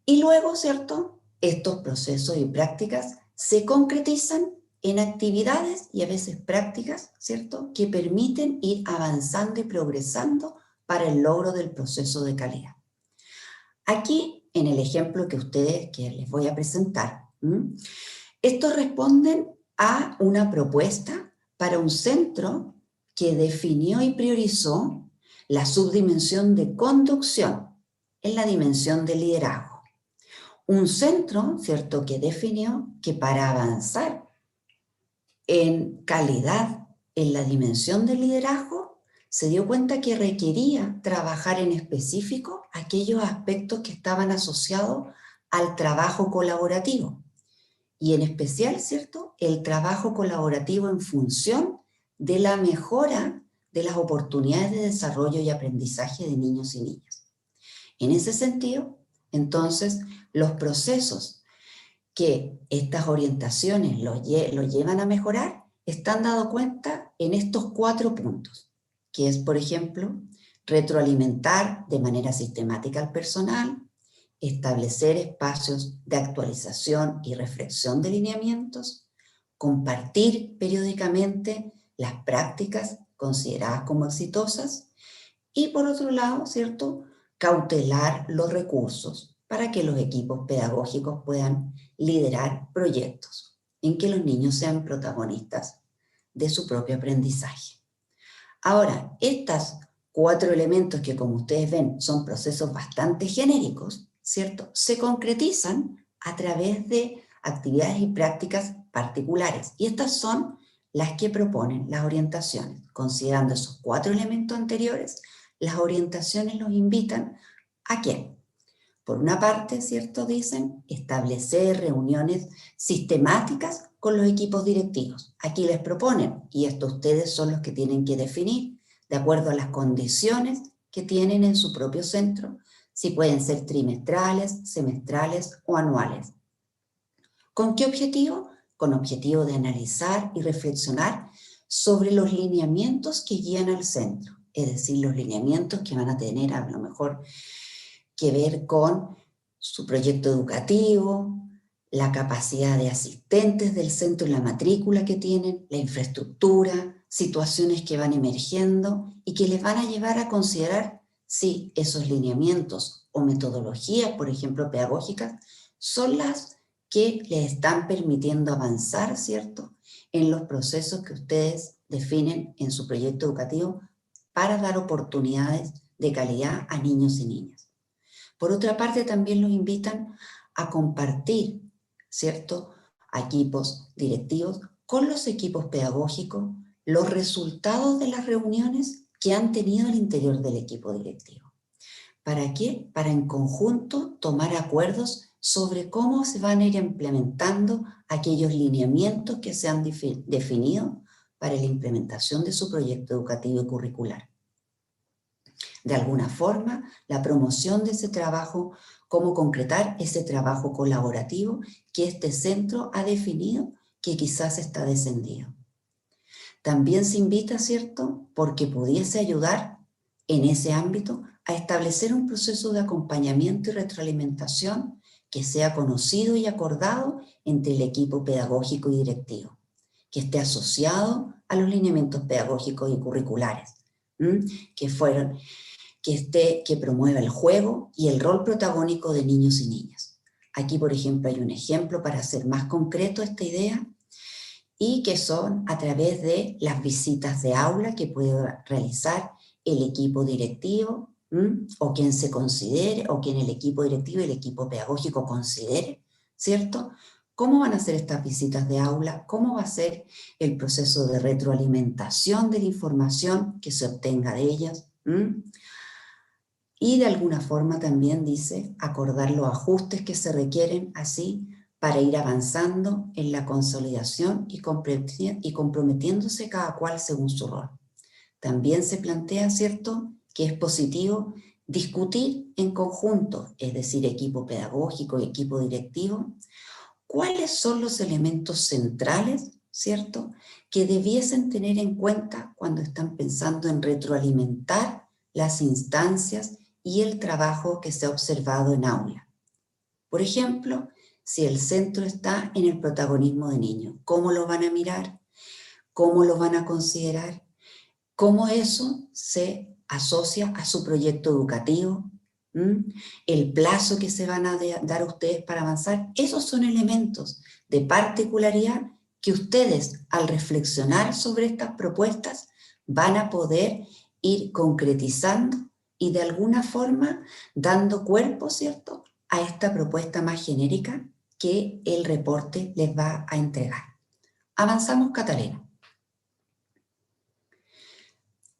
Y luego, ¿cierto?, estos procesos y prácticas se concretizan en actividades y a veces prácticas, ¿cierto?, que permiten ir avanzando y progresando para el logro del proceso de calidad. Aquí, en el ejemplo que les voy a presentar, estos responden a una propuesta para un centro que definió y priorizó la subdimensión de conducción en la dimensión de liderazgo. Un centro, ¿cierto?, que definió que para avanzar en calidad en la dimensión del liderazgo, se dio cuenta que requería trabajar en específico aquellos aspectos que estaban asociados al trabajo colaborativo. Y en especial, ¿cierto?, el trabajo colaborativo en función de la mejora de las oportunidades de desarrollo y aprendizaje de niños y niñas. En ese sentido, entonces, los procesos que estas orientaciones lo llevan a mejorar están dando cuenta en estos 4 puntos, que es, por ejemplo, retroalimentar de manera sistemática al personal, establecer espacios de actualización y reflexión de lineamientos, compartir periódicamente las prácticas consideradas como exitosas y, por otro lado, ¿cierto?, cautelar los recursos para que los equipos pedagógicos puedan liderar proyectos en que los niños sean protagonistas de su propio aprendizaje. Ahora, estos 4 elementos que, como ustedes ven, son procesos bastante genéricos, ¿cierto?, se concretizan a través de actividades y prácticas particulares. Y estas son las que proponen las orientaciones. Considerando esos 4 elementos anteriores, las orientaciones los invitan ¿a qué? Por una parte, ¿cierto?, dicen establecer reuniones sistemáticas con los equipos directivos. Aquí les proponen, y esto ustedes son los que tienen que definir, de acuerdo a las condiciones que tienen en su propio centro, si pueden ser trimestrales, semestrales o anuales. ¿Con qué objetivo? Con objetivo de analizar y reflexionar sobre los lineamientos que guían al centro, es decir, los lineamientos que van a tener a lo mejor que ver con su proyecto educativo, la capacidad de asistentes del centro y la matrícula que tienen, la infraestructura, situaciones que van emergiendo y que les van a llevar a considerar si esos lineamientos o metodologías, por ejemplo, pedagógicas, son las que les están permitiendo avanzar, ¿cierto?, en los procesos que ustedes definen en su proyecto educativo para dar oportunidades de calidad a niños y niñas. Por otra parte, también los invitan a compartir, ¿cierto?, a equipos directivos con los equipos pedagógicos los resultados de las reuniones que han tenido al interior del equipo directivo. ¿Para qué? Para en conjunto tomar acuerdos sobre cómo se van a ir implementando aquellos lineamientos que se han definido para la implementación de su proyecto educativo y curricular. De alguna forma, la promoción de ese trabajo, cómo concretar ese trabajo colaborativo que este centro ha definido que quizás está descendido. También se invita, ¿cierto?, porque pudiese ayudar en ese ámbito a establecer un proceso de acompañamiento y retroalimentación que sea conocido y acordado entre el equipo pedagógico y directivo, que esté asociado a los lineamientos pedagógicos y curriculares, que promueva el juego y el rol protagónico de niños y niñas. Aquí, por ejemplo, hay un ejemplo para hacer más concreto esta idea, y que son a través de las visitas de aula que puede realizar el equipo directivo o quien se considere, o quien el equipo directivo y el equipo pedagógico considere ¿cierto? ¿Cómo van a ser estas visitas de aula? ¿Cómo va a ser el proceso de retroalimentación de la información que se obtenga de ellas? Y de alguna forma también dice acordar los ajustes que se requieren así para ir avanzando en la consolidación y comprometiéndose cada cual según su rol. También se plantea, ¿cierto?, que es positivo discutir en conjunto, es decir, equipo pedagógico y equipo directivo, cuáles son los elementos centrales, ¿cierto?, que debiesen tener en cuenta cuando están pensando en retroalimentar las instancias y el trabajo que se ha observado en aula. Por ejemplo, si el centro está en el protagonismo de niños, ¿cómo lo van a mirar? ¿Cómo lo van a considerar? ¿Cómo eso se asocia a su proyecto educativo? El plazo que se van a dar a ustedes para avanzar, esos son elementos de particularidad que ustedes, al reflexionar sobre estas propuestas, van a poder ir concretizando y de alguna forma dando cuerpo, ¿cierto?, a esta propuesta más genérica que el reporte les va a entregar. Avanzamos, Catalina.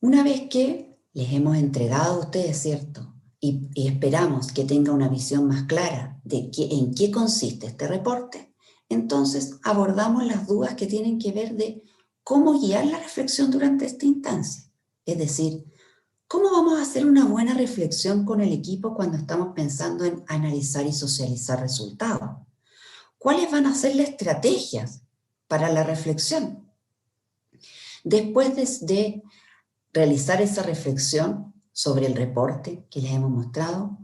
Una vez que les hemos entregado a ustedes, ¿cierto?, y esperamos que tenga una visión más clara de en qué consiste este reporte, entonces abordamos las dudas que tienen que ver de cómo guiar la reflexión durante esta instancia. Es decir, ¿cómo vamos a hacer una buena reflexión con el equipo cuando estamos pensando en analizar y socializar resultados? ¿Cuáles van a ser las estrategias para la reflexión? Después de realizar esa reflexión sobre el reporte que les hemos mostrado,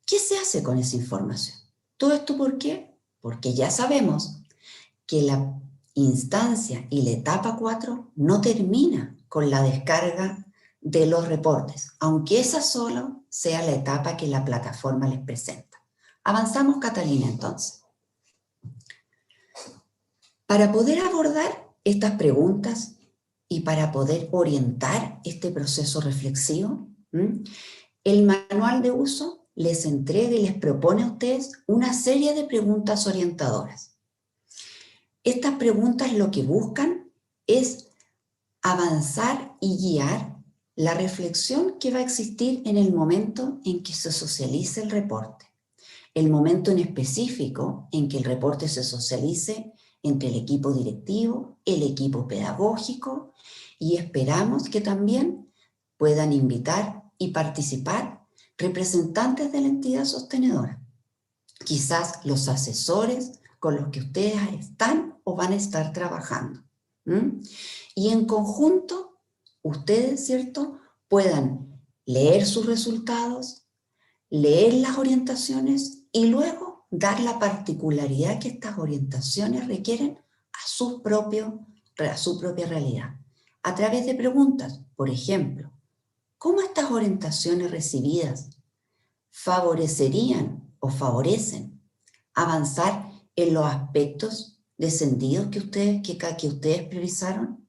¿qué se hace con esa información? ¿Todo esto por qué? Porque ya sabemos que la instancia y la etapa 4 no termina con la descarga de los reportes, aunque esa solo sea la etapa que la plataforma les presenta. Avanzamos, Catalina, entonces. Para poder abordar estas preguntas y para poder orientar este proceso reflexivo, el manual de uso les entrega y les propone a ustedes una serie de preguntas orientadoras. Estas preguntas lo que buscan es avanzar y guiar la reflexión que va a existir en el momento en que se socialice el reporte, el momento en específico en que el reporte se socialice entre el equipo directivo, el equipo pedagógico, y esperamos que también puedan invitar y participar representantes de la entidad sostenedora, quizás los asesores con los que ustedes están o van a estar trabajando. Y en conjunto, ustedes, ¿cierto?, puedan leer sus resultados, leer las orientaciones y luego dar la particularidad que estas orientaciones requieren a su propia realidad. A través de preguntas, por ejemplo, ¿cómo estas orientaciones recibidas favorecerían o favorecen avanzar en los aspectos descendidos que ustedes priorizaron?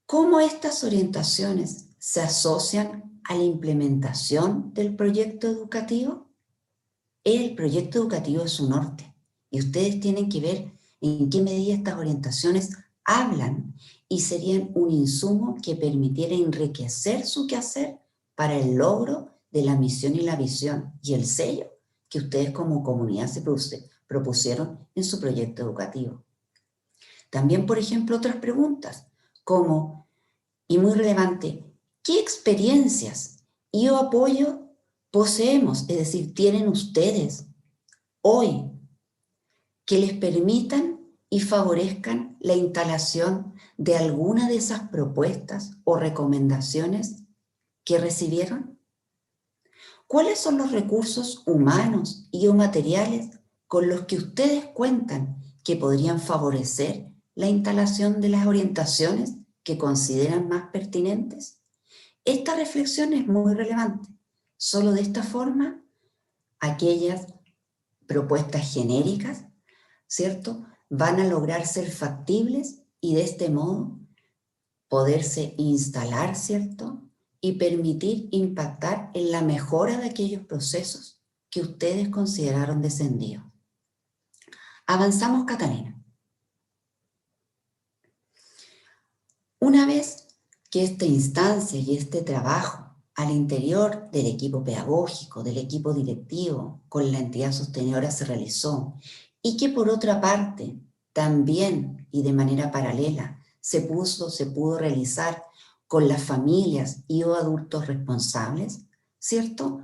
¿Cómo estas orientaciones se asocian a la implementación del proyecto educativo? El proyecto educativo es su norte y ustedes tienen que ver en qué medida estas orientaciones hablan y serían un insumo que permitiera enriquecer su quehacer para el logro de la misión y la visión y el sello que ustedes como comunidad se propusieron en su proyecto educativo. También, por ejemplo, otras preguntas como, y muy relevante, ¿qué experiencias y o apoyo poseemos, es decir, tienen ustedes hoy que les permitan y favorezcan la instalación de alguna de esas propuestas o recomendaciones que recibieron? ¿Cuáles son los recursos humanos y o materiales con los que ustedes cuentan que podrían favorecer la instalación de las orientaciones que consideran más pertinentes? Esta reflexión es muy relevante. Solo de esta forma, aquellas propuestas genéricas, ¿cierto?, van a lograr ser factibles y de este modo poderse instalar, ¿cierto?, y permitir impactar en la mejora de aquellos procesos que ustedes consideraron descendidos. Avanzamos, Catalina. Una vez que esta instancia y este trabajo al interior del equipo pedagógico, del equipo directivo, con la entidad sostenedora se realizó, y que por otra parte también y de manera paralela se pudo realizar con las familias y o adultos responsables, ¿cierto?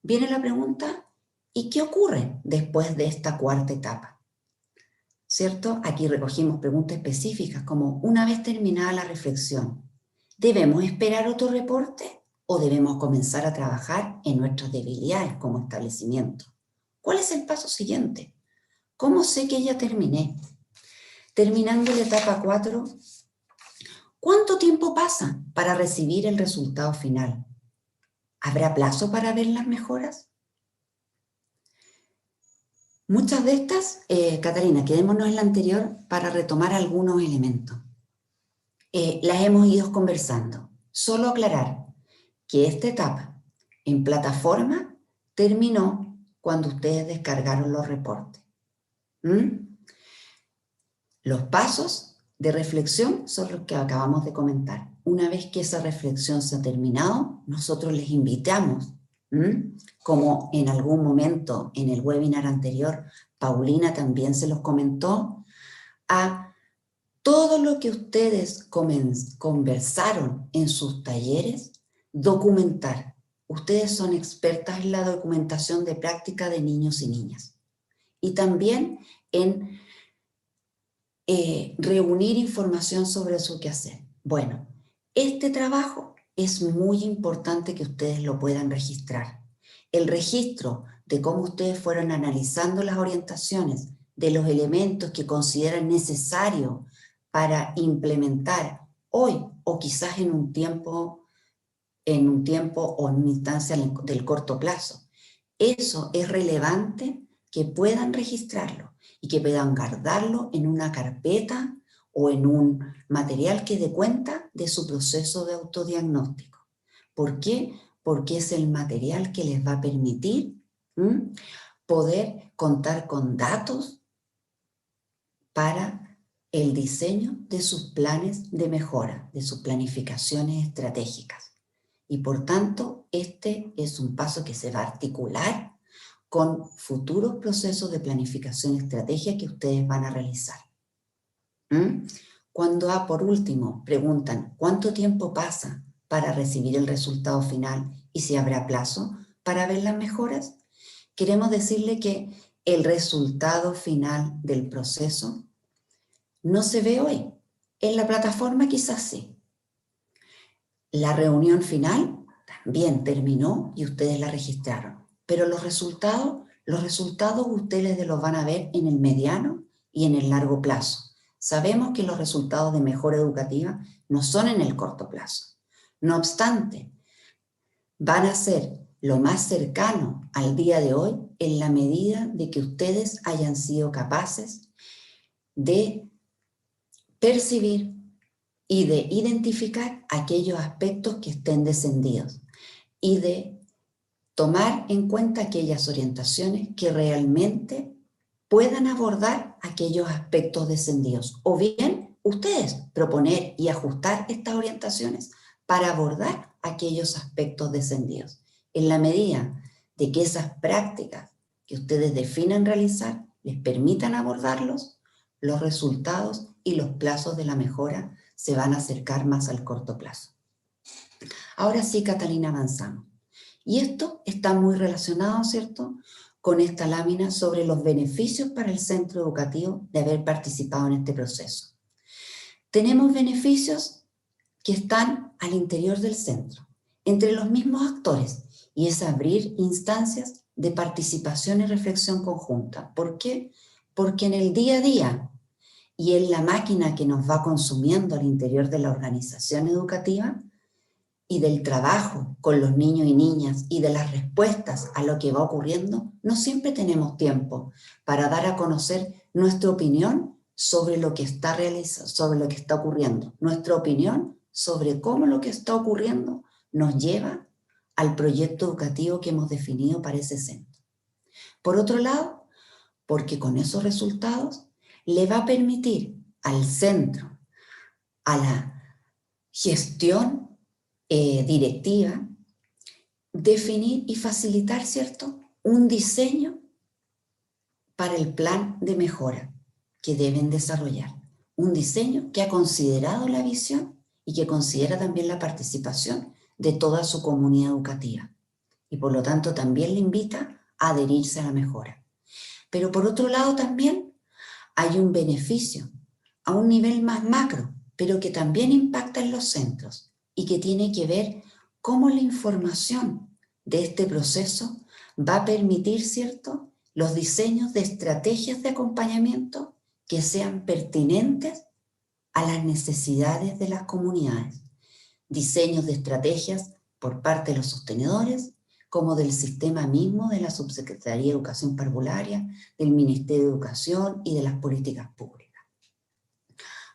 Viene la pregunta, ¿y qué ocurre después de esta cuarta etapa? ¿Cierto? Aquí recogimos preguntas específicas como, una vez terminada la reflexión, ¿debemos esperar otro reporte o debemos comenzar a trabajar en nuestras debilidades como establecimiento? ¿Cuál es el paso siguiente? ¿Cómo sé que ya terminé? Terminando la etapa 4, ¿cuánto tiempo pasa para recibir el resultado final? ¿Habrá plazo para ver las mejoras? Muchas de estas, Catalina, quedémonos en la anterior para retomar algunos elementos. Las hemos ido conversando. Solo aclarar que esta etapa en plataforma terminó cuando ustedes descargaron los reportes. Los pasos de reflexión son los que acabamos de comentar. Una vez que esa reflexión se ha terminado, nosotros les invitamos, como en algún momento en el webinar anterior, Paulina también se los comentó, a todo lo que ustedes conversaron en sus talleres, documentar. Ustedes son expertas en la documentación de práctica de niños y niñas. Y también en reunir información sobre su quehacer. Bueno, este trabajo es muy importante que ustedes lo puedan registrar. El registro de cómo ustedes fueron analizando las orientaciones, de los elementos que consideran necesario para implementar hoy o quizás en un tiempo o en una instancia del corto plazo. Eso es relevante que puedan registrarlo y que puedan guardarlo en una carpeta o en un material que dé cuenta de su proceso de autodiagnóstico. ¿Por qué? Porque es el material que les va a permitir poder contar con datos para el diseño de sus planes de mejora, de sus planificaciones estratégicas. Y por tanto, este es un paso que se va a articular con futuros procesos de planificación y estrategia que ustedes van a realizar. Cuando, por último, preguntan cuánto tiempo pasa para recibir el resultado final y si habrá plazo para ver las mejoras, queremos decirle que el resultado final del proceso no se ve hoy. En la plataforma quizás sí. La reunión final también terminó y ustedes la registraron. Pero los resultados ustedes los van a ver en el mediano y en el largo plazo. Sabemos que los resultados de mejora educativa no son en el corto plazo. No obstante, van a ser lo más cercano al día de hoy en la medida de que ustedes hayan sido capaces de percibir y de identificar aquellos aspectos que estén descendidos y de tomar en cuenta aquellas orientaciones que realmente puedan abordar aquellos aspectos descendidos. O bien, ustedes proponer y ajustar estas orientaciones para abordar aquellos aspectos descendidos. En la medida de que esas prácticas que ustedes definan realizar les permitan abordarlos, los resultados y los plazos de la mejora se van a acercar más al corto plazo. Ahora sí, Catalina, avanzamos. Y esto está muy relacionado, ¿cierto?, con esta lámina sobre los beneficios para el centro educativo de haber participado en este proceso. Tenemos beneficios que están al interior del centro, entre los mismos actores, y es abrir instancias de participación y reflexión conjunta. ¿Por qué? Porque en el día a día y en la máquina que nos va consumiendo al interior de la organización educativa, y del trabajo con los niños y niñas y de las respuestas a lo que va ocurriendo, no siempre tenemos tiempo para dar a conocer nuestra opinión sobre lo que está sobre lo que está ocurriendo, nuestra opinión sobre cómo lo que está ocurriendo nos lleva al proyecto educativo que hemos definido para ese centro. Por otro lado, porque con esos resultados le va a permitir al centro, a la gestión directiva, definir y facilitar, ¿cierto?, un diseño para el plan de mejora que deben desarrollar. Un diseño que ha considerado la visión y que considera también la participación de toda su comunidad educativa. Y por lo tanto también le invita a adherirse a la mejora. Pero por otro lado también hay un beneficio a un nivel más macro, pero que también impacta en los centros y que tiene que ver cómo la información de este proceso va a permitir, ¿cierto?, los diseños de estrategias de acompañamiento que sean pertinentes a las necesidades de las comunidades. Diseños de estrategias por parte de los sostenedores, como del sistema mismo de la Subsecretaría de Educación Parvularia, del Ministerio de Educación y de las políticas públicas.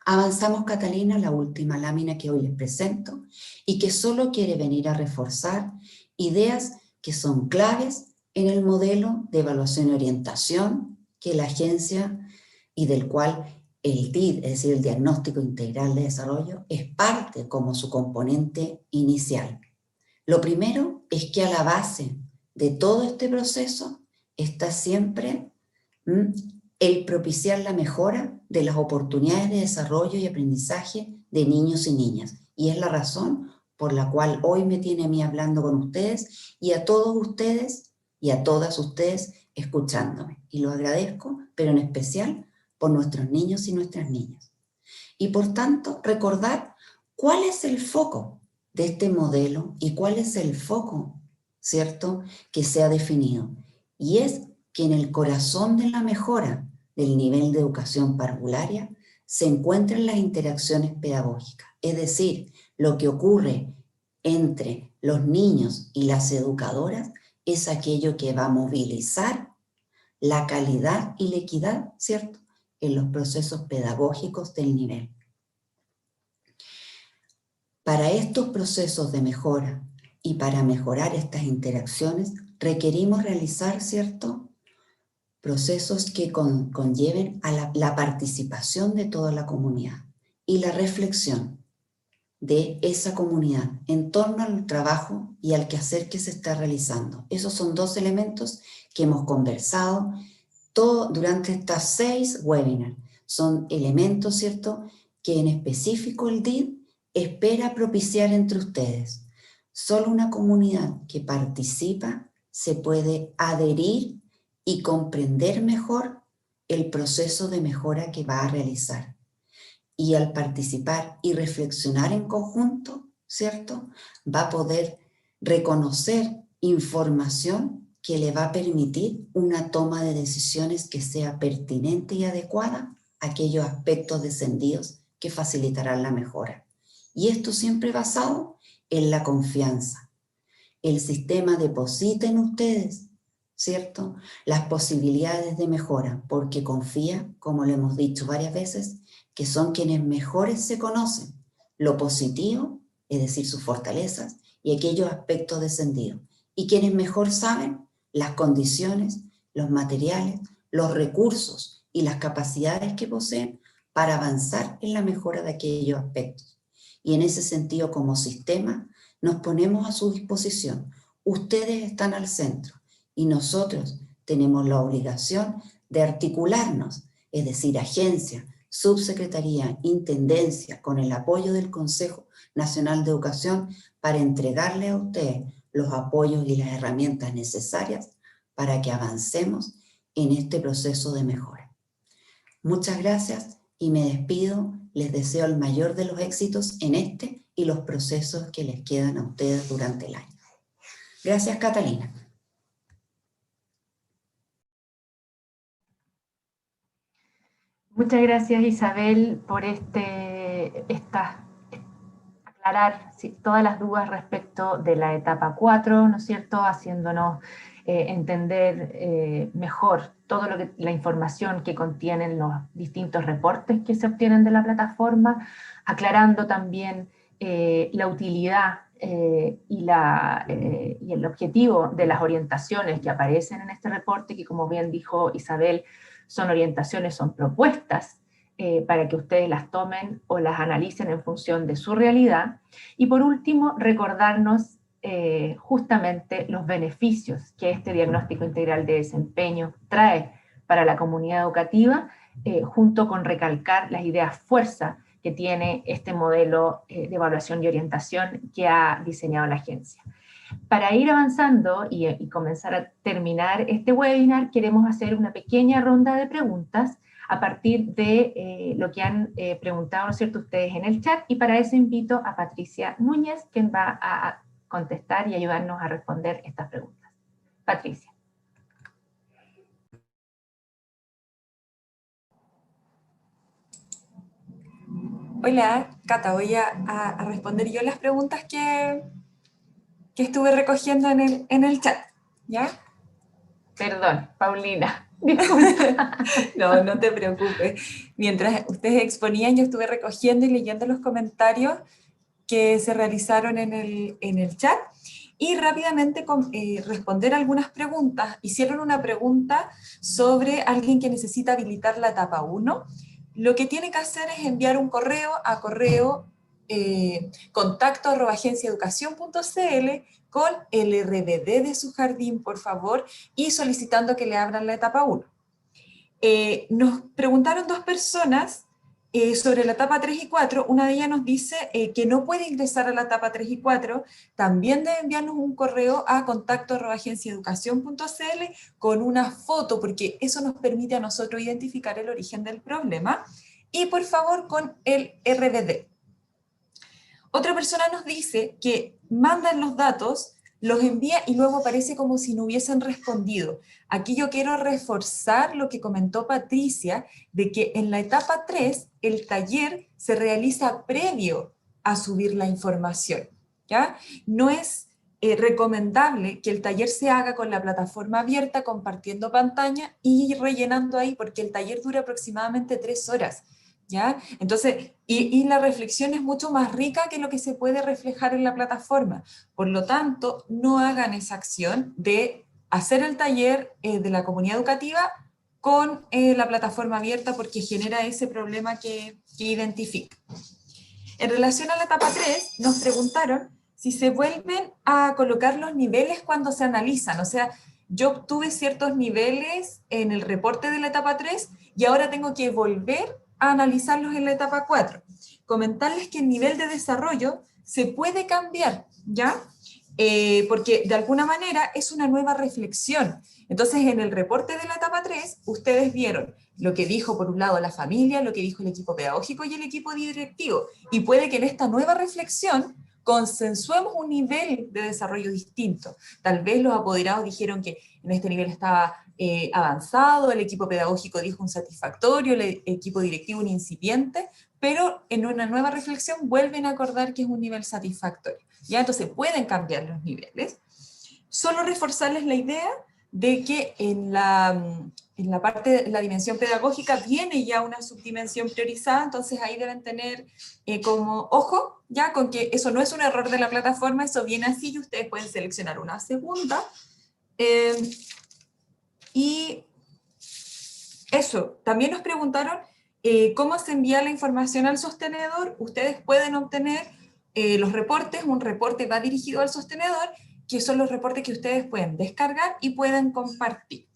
Avanzamos, Catalina, la última lámina que hoy les presento y que solo quiere venir a reforzar ideas que son claves en el modelo de evaluación y orientación que la agencia y del cual el DID, es decir, el Diagnóstico Integral de Desarrollo, es parte como su componente inicial. Lo primero es que a la base de todo este proceso está siempre el propiciar la mejora de las oportunidades de desarrollo y aprendizaje de niños y niñas. Y es la razón por la cual hoy me tiene a mí hablando con ustedes y a todos ustedes y a todas ustedes escuchándome. Y lo agradezco, pero en especial por nuestros niños y nuestras niñas. Y por tanto, recordar cuál es el foco de este modelo y cuál es el foco, ¿cierto?, que se ha definido. Y es que en el corazón de la mejora del nivel de educación parvularia se encuentran las interacciones pedagógicas, es decir, lo que ocurre entre los niños y las educadoras es aquello que va a movilizar la calidad y la equidad, ¿cierto?, en los procesos pedagógicos del nivel. Para estos procesos de mejora y para mejorar estas interacciones requerimos realizar, ¿cierto?, procesos que conlleven a la participación de toda la comunidad y la reflexión de esa comunidad en torno al trabajo y al quehacer que se está realizando. Esos son dos elementos que hemos conversado durante estas 6 webinars. Son elementos, ¿cierto?, que en específico el DID espera propiciar entre ustedes. Solo una comunidad que participa se puede adherir y comprender mejor el proceso de mejora que va a realizar. Y al participar y reflexionar en conjunto, ¿cierto?, va a poder reconocer información que le va a permitir una toma de decisiones que sea pertinente y adecuada a aquellos aspectos descendidos que facilitarán la mejora. Y esto siempre basado en la confianza. El sistema deposita en ustedes, ¿cierto?, las posibilidades de mejora, porque confía, como lo hemos dicho varias veces, que son quienes mejores se conocen, lo positivo, es decir, sus fortalezas, y aquellos aspectos descendidos, y quienes mejor saben las condiciones, los materiales, los recursos y las capacidades que poseen para avanzar en la mejora de aquellos aspectos. Y en ese sentido, como sistema, nos ponemos a su disposición. Ustedes están al centro y nosotros tenemos la obligación de articularnos, es decir, agencia, subsecretaría, intendencia, con el apoyo del Consejo Nacional de Educación para entregarle a ustedes los apoyos y las herramientas necesarias para que avancemos en este proceso de mejora. Muchas gracias y me despido. Les deseo el mayor de los éxitos en este y los procesos que les quedan a ustedes durante el año. Gracias, Catalina. Muchas gracias, Isabel, por aclarar todas las dudas respecto de la etapa 4, ¿no es cierto?, haciéndonos entender mejor toda la información que contienen los distintos reportes que se obtienen de la plataforma, aclarando también la utilidad y el objetivo de las orientaciones que aparecen en este reporte, que como bien dijo Isabel, son orientaciones, son propuestas para que ustedes las tomen o las analicen en función de su realidad. Y por último, recordarnos justamente los beneficios que este diagnóstico integral de desempeño trae para la comunidad educativa, junto con recalcar las ideas fuerza que tiene este modelo de evaluación y orientación que ha diseñado la agencia. Para ir avanzando y comenzar a terminar este webinar, queremos hacer una pequeña ronda de preguntas a partir de lo que han preguntado, ¿no es cierto?, ustedes en el chat, y para eso invito a Patricia Núñez, quien va a contestar y ayudarnos a responder estas preguntas. Patricia. Hola, Cata, voy a responder yo las preguntas que estuve recogiendo en el chat, ¿ya? Perdón, Paulina, disculpa. No te preocupes. Mientras ustedes exponían, yo estuve recogiendo y leyendo los comentarios que se realizaron en el chat y rápidamente responder algunas preguntas. Hicieron una pregunta sobre alguien que necesita habilitar la etapa 1. Lo que tiene que hacer es enviar un correo a contacto@agenciaeducación.cl con el RBD de su jardín, por favor, y solicitando que le abran la etapa 1. Nos preguntaron dos personas sobre la etapa 3 y 4, una de ellas nos dice que no puede ingresar a la etapa 3 y 4, también debe enviarnos un correo a contacto@agenciaeducación.cl con una foto, porque eso nos permite a nosotros identificar el origen del problema, y por favor con el RBD. Otra persona nos dice que mandan los datos, los envía y luego aparece como si no hubiesen respondido. Aquí yo quiero reforzar lo que comentó Patricia, de que en la etapa 3 el taller se realiza previo a subir la información, ¿ya? No es recomendable que el taller se haga con la plataforma abierta, compartiendo pantalla y rellenando ahí, porque el taller dura aproximadamente 3 horas. ¿Ya? Entonces, y la reflexión es mucho más rica que lo que se puede reflejar en la plataforma. Por lo tanto, no hagan esa acción de hacer el taller de la comunidad educativa con la plataforma abierta, porque genera ese problema que identifica. En relación a la etapa 3, nos preguntaron si se vuelven a colocar los niveles cuando se analizan. O sea, yo obtuve ciertos niveles en el reporte de la etapa 3 y ahora tengo que volver a analizarlos en la etapa 4. Comentarles que el nivel de desarrollo se puede cambiar, ¿ya? Porque de alguna manera es una nueva reflexión. Entonces, en el reporte de la etapa 3, ustedes vieron lo que dijo por un lado la familia, lo que dijo el equipo pedagógico y el equipo directivo. Y puede que en esta nueva reflexión consensuemos un nivel de desarrollo distinto. Tal vez los apoderados dijeron que en este nivel estaba avanzado, el equipo pedagógico dijo un satisfactorio, el equipo directivo un incipiente, pero en una nueva reflexión vuelven a acordar que es un nivel satisfactorio. ¿Ya? Entonces pueden cambiar los niveles. Solo reforzarles la idea de que en la parte de la dimensión pedagógica viene ya una subdimensión priorizada, entonces ahí deben tener como ojo, ya con que eso no es un error de la plataforma, eso viene así y ustedes pueden seleccionar una segunda. Y eso, también nos preguntaron cómo se envía la información al sostenedor. Ustedes pueden obtener los reportes, un reporte va dirigido al sostenedor, que son los reportes que ustedes pueden descargar y pueden compartir.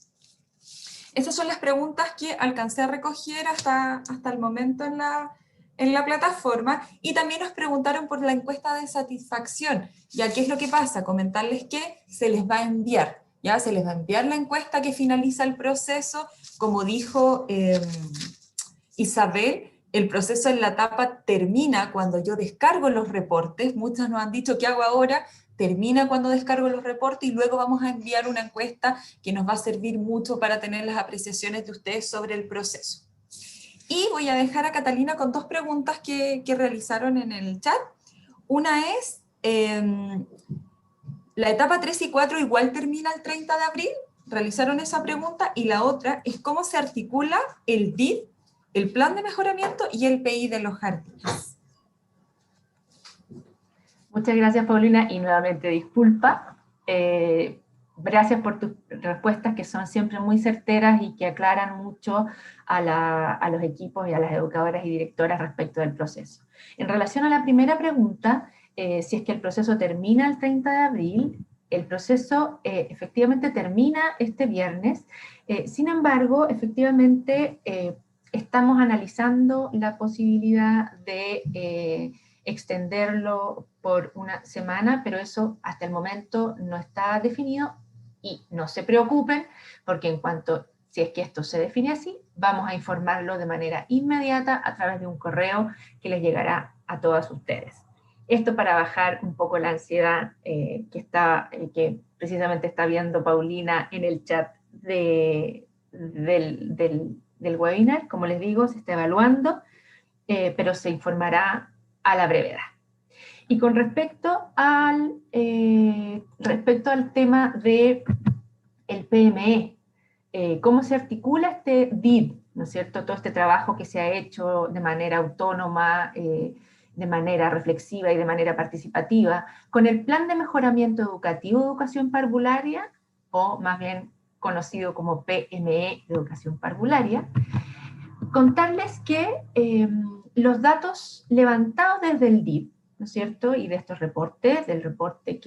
Esas son las preguntas que alcancé a recoger hasta el momento en la plataforma, y también nos preguntaron por la encuesta de satisfacción. ¿Ya qué es lo que pasa? Comentarles que se les va a enviar. ¿Ya? Se les va a enviar la encuesta que finaliza el proceso. Como dijo Isabel, el proceso en la etapa termina cuando yo descargo los reportes. Muchos nos han dicho, ¿qué hago ahora? Termina cuando descargo los reportes y luego vamos a enviar una encuesta que nos va a servir mucho para tener las apreciaciones de ustedes sobre el proceso. Y voy a dejar a Catalina con dos preguntas que realizaron en el chat. Una es, ¿la etapa 3 y 4 igual termina el 30 de abril? Realizaron esa pregunta. Y la otra es, ¿cómo se articula el DID, el plan de mejoramiento y el PI de los jardines? Muchas gracias, Paulina, y nuevamente disculpa. Gracias por tus respuestas, que son siempre muy certeras y que aclaran mucho a los equipos y a las educadoras y directoras respecto del proceso. En relación a la primera pregunta, si es que el proceso termina el 30 de abril, el proceso efectivamente termina este viernes. Sin embargo, efectivamente, estamos analizando la posibilidad de extenderlo por una semana, pero eso hasta el momento no está definido, y no se preocupen, porque en cuanto, si es que esto se define así, vamos a informarlo de manera inmediata a través de un correo que les llegará a todas ustedes. Esto para bajar un poco la ansiedad que precisamente está viendo Paulina en el chat del webinar. Como les digo, se está evaluando, pero se informará a la brevedad. Y con respecto al tema del PME, cómo se articula este DID, ¿no es cierto? Todo este trabajo que se ha hecho de manera autónoma, de manera reflexiva y de manera participativa, con el Plan de Mejoramiento Educativo de Educación Parvularia, o más bien conocido como PME de Educación Parvularia. Contarles que los datos levantados desde el DIP, ¿no es cierto?, y de estos reportes, del reporte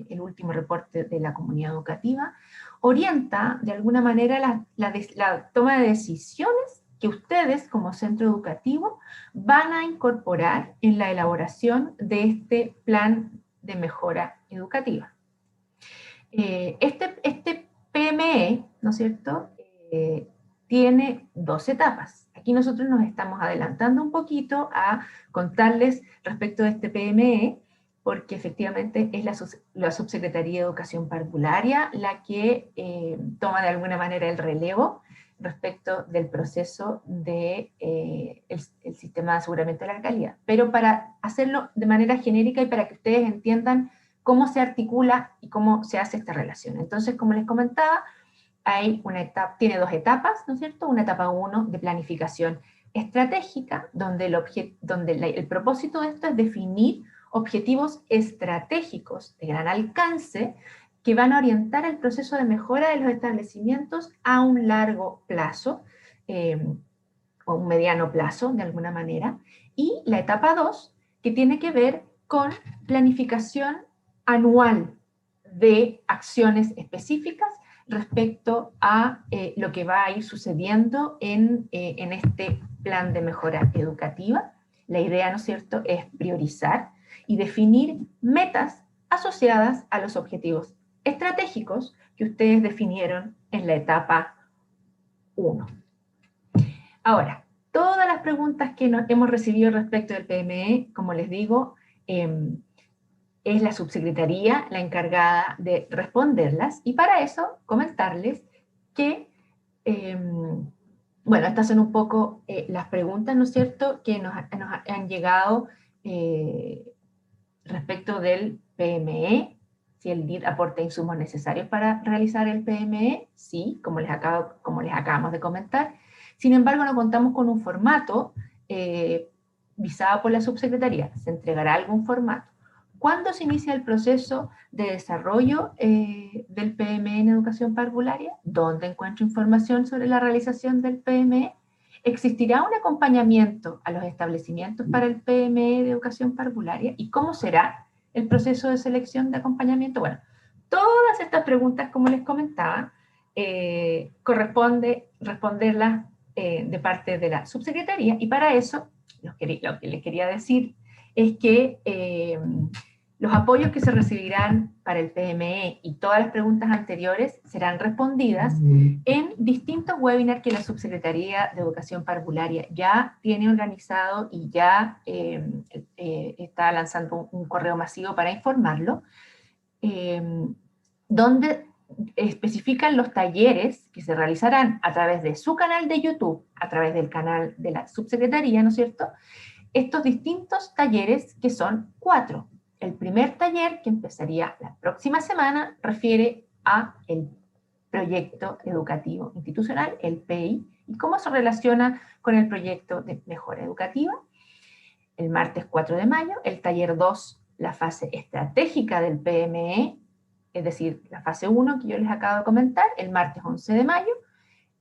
el último reporte de la comunidad educativa, orienta de alguna manera la toma de decisiones que ustedes como centro educativo van a incorporar en la elaboración de este plan de mejora educativa. Este PME, ¿no es cierto?, tiene 2 etapas. Aquí nosotros nos estamos adelantando un poquito a contarles respecto de este PME, porque efectivamente es la Subsecretaría de Educación Parvularia la que toma de alguna manera el relevo respecto del proceso del el sistema de aseguramiento de la calidad. Pero para hacerlo de manera genérica y para que ustedes entiendan cómo se articula y cómo se hace esta relación. Entonces, como les comentaba, tiene 2 etapas, ¿no es cierto? Una etapa 1 de planificación estratégica, donde el propósito de esto es definir objetivos estratégicos de gran alcance que van a orientar el proceso de mejora de los establecimientos a un largo plazo, o un mediano plazo, de alguna manera. Y la etapa 2, que tiene que ver con planificación anual de acciones específicas respecto a lo que va a ir sucediendo en este plan de mejora educativa. La idea, ¿no es cierto?, es priorizar y definir metas asociadas a los objetivos estratégicos que ustedes definieron en la etapa 1. Ahora, todas las preguntas que hemos recibido respecto del PME, como les digo, es la subsecretaría la encargada de responderlas, y para eso comentarles que, bueno, estas son un poco las preguntas, ¿no es cierto?, que nos han llegado respecto del PME. Si el DID aporta insumos necesarios para realizar el PME, sí, como les acabamos de comentar. Sin embargo, no contamos con un formato visado por la subsecretaría. Se entregará algún formato. ¿Cuándo se inicia el proceso de desarrollo del PME en educación parvularia? ¿Dónde encuentro información sobre la realización del PME? ¿Existirá un acompañamiento a los establecimientos para el PME de educación parvularia? ¿Y cómo será el proceso de selección de acompañamiento? Bueno, todas estas preguntas, como les comentaba, corresponde responderlas de parte de la subsecretaría, y para eso lo que les quería decir es que los apoyos que se recibirán para el PME y todas las preguntas anteriores serán respondidas en distintos webinars que la Subsecretaría de Educación Parvularia ya tiene organizado y ya está lanzando un correo masivo para informarlo, donde especifican los talleres que se realizarán a través de su canal de YouTube, a través del canal de la Subsecretaría, ¿no es cierto? Estos distintos talleres, que son 4. El primer taller, que empezaría la próxima semana, refiere a el proyecto educativo institucional, el PEI, y cómo se relaciona con el proyecto de mejora educativa. El martes 4 de mayo, el taller 2 la fase estratégica del PME, es decir, la fase 1 que yo les acabo de comentar, el martes 11 de mayo,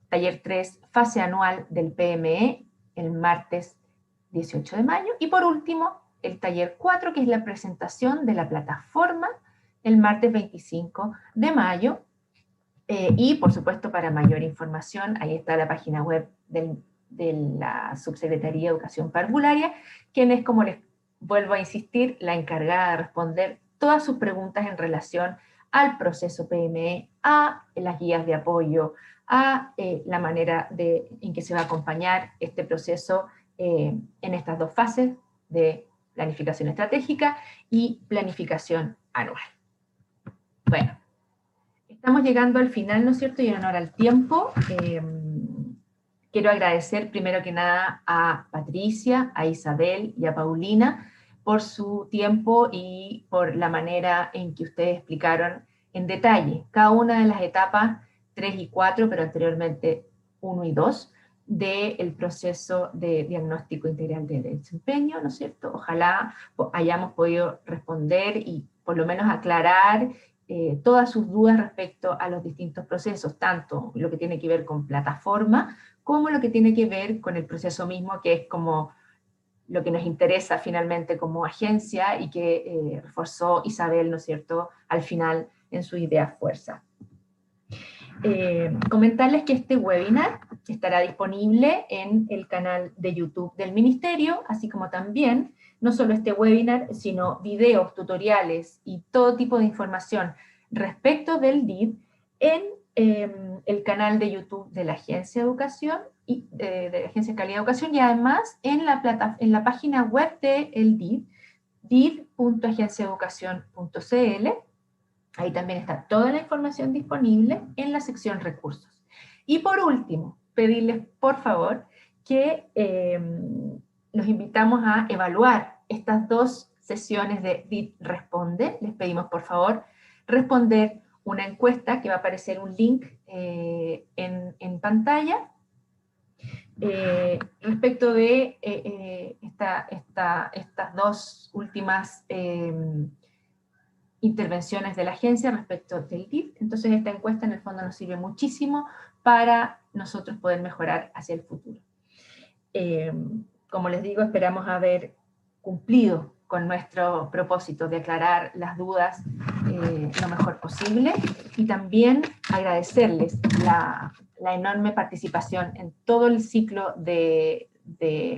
taller 3, fase anual del PME, el martes 18 de mayo, y por último, el taller 4, que es la presentación de la plataforma, el martes 25 de mayo, y por supuesto para mayor información, ahí está la página web de la Subsecretaría de Educación Parvularia, quien es, como les vuelvo a insistir, la encargada de responder todas sus preguntas en relación al proceso PME, a las guías de apoyo, a la manera en que se va a acompañar este proceso en estas dos fases de planificación estratégica y planificación anual. Bueno, estamos llegando al final, ¿no es cierto? Y en honor al tiempo, quiero agradecer primero que nada a Patricia, a Isabel y a Paulina por su tiempo y por la manera en que ustedes explicaron en detalle cada una de las etapas 3 y 4, pero anteriormente 1 y 2, del proceso de diagnóstico integral de desempeño, ¿no es cierto? Ojalá hayamos podido responder y por lo menos aclarar todas sus dudas respecto a los distintos procesos, tanto lo que tiene que ver con plataforma, como lo que tiene que ver con el proceso mismo, que es como lo que nos interesa finalmente como agencia y que reforzó Isabel, ¿no es cierto?, al final en su idea fuerza. Comentarles que este webinar estará disponible en el canal de YouTube del Ministerio, así como también, no solo este webinar, sino videos, tutoriales y todo tipo de información respecto del DID en el canal de YouTube de la Agencia de Educación, de la Agencia de Calidad de Educación, y además en la página web del DID, did.agenciaeducacion.cl. Ahí también está toda la información disponible en la sección recursos. Y por último, pedirles por favor que los invitamos a evaluar estas dos sesiones de DID Responde. Les pedimos por favor responder una encuesta que va a aparecer un link en pantalla respecto de estas dos últimas intervenciones de la agencia respecto del DID. Entonces esta encuesta en el fondo nos sirve muchísimo para nosotros poder mejorar hacia el futuro. Como les digo, esperamos haber cumplido con nuestro propósito de aclarar las dudas lo mejor posible, y también agradecerles la enorme participación en todo el ciclo de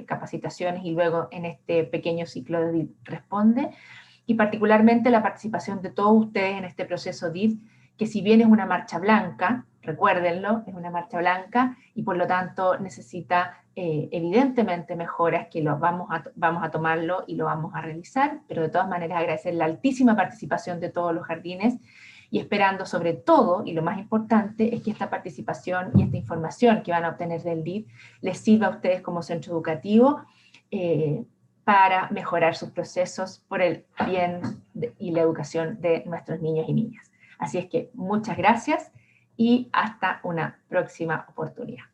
capacitaciones y luego en este pequeño ciclo de DID Responde, y particularmente la participación de todos ustedes en este proceso DID, que si bien es una marcha blanca, recuérdenlo, es una marcha blanca y por lo tanto necesita evidentemente mejoras que vamos a tomarlo y lo vamos a realizar, pero de todas maneras agradecer la altísima participación de todos los jardines y esperando sobre todo, y lo más importante, es que esta participación y esta información que van a obtener del DID les sirva a ustedes como centro educativo para mejorar sus procesos por el bien y la educación de nuestros niños y niñas. Así es que muchas gracias y hasta una próxima oportunidad.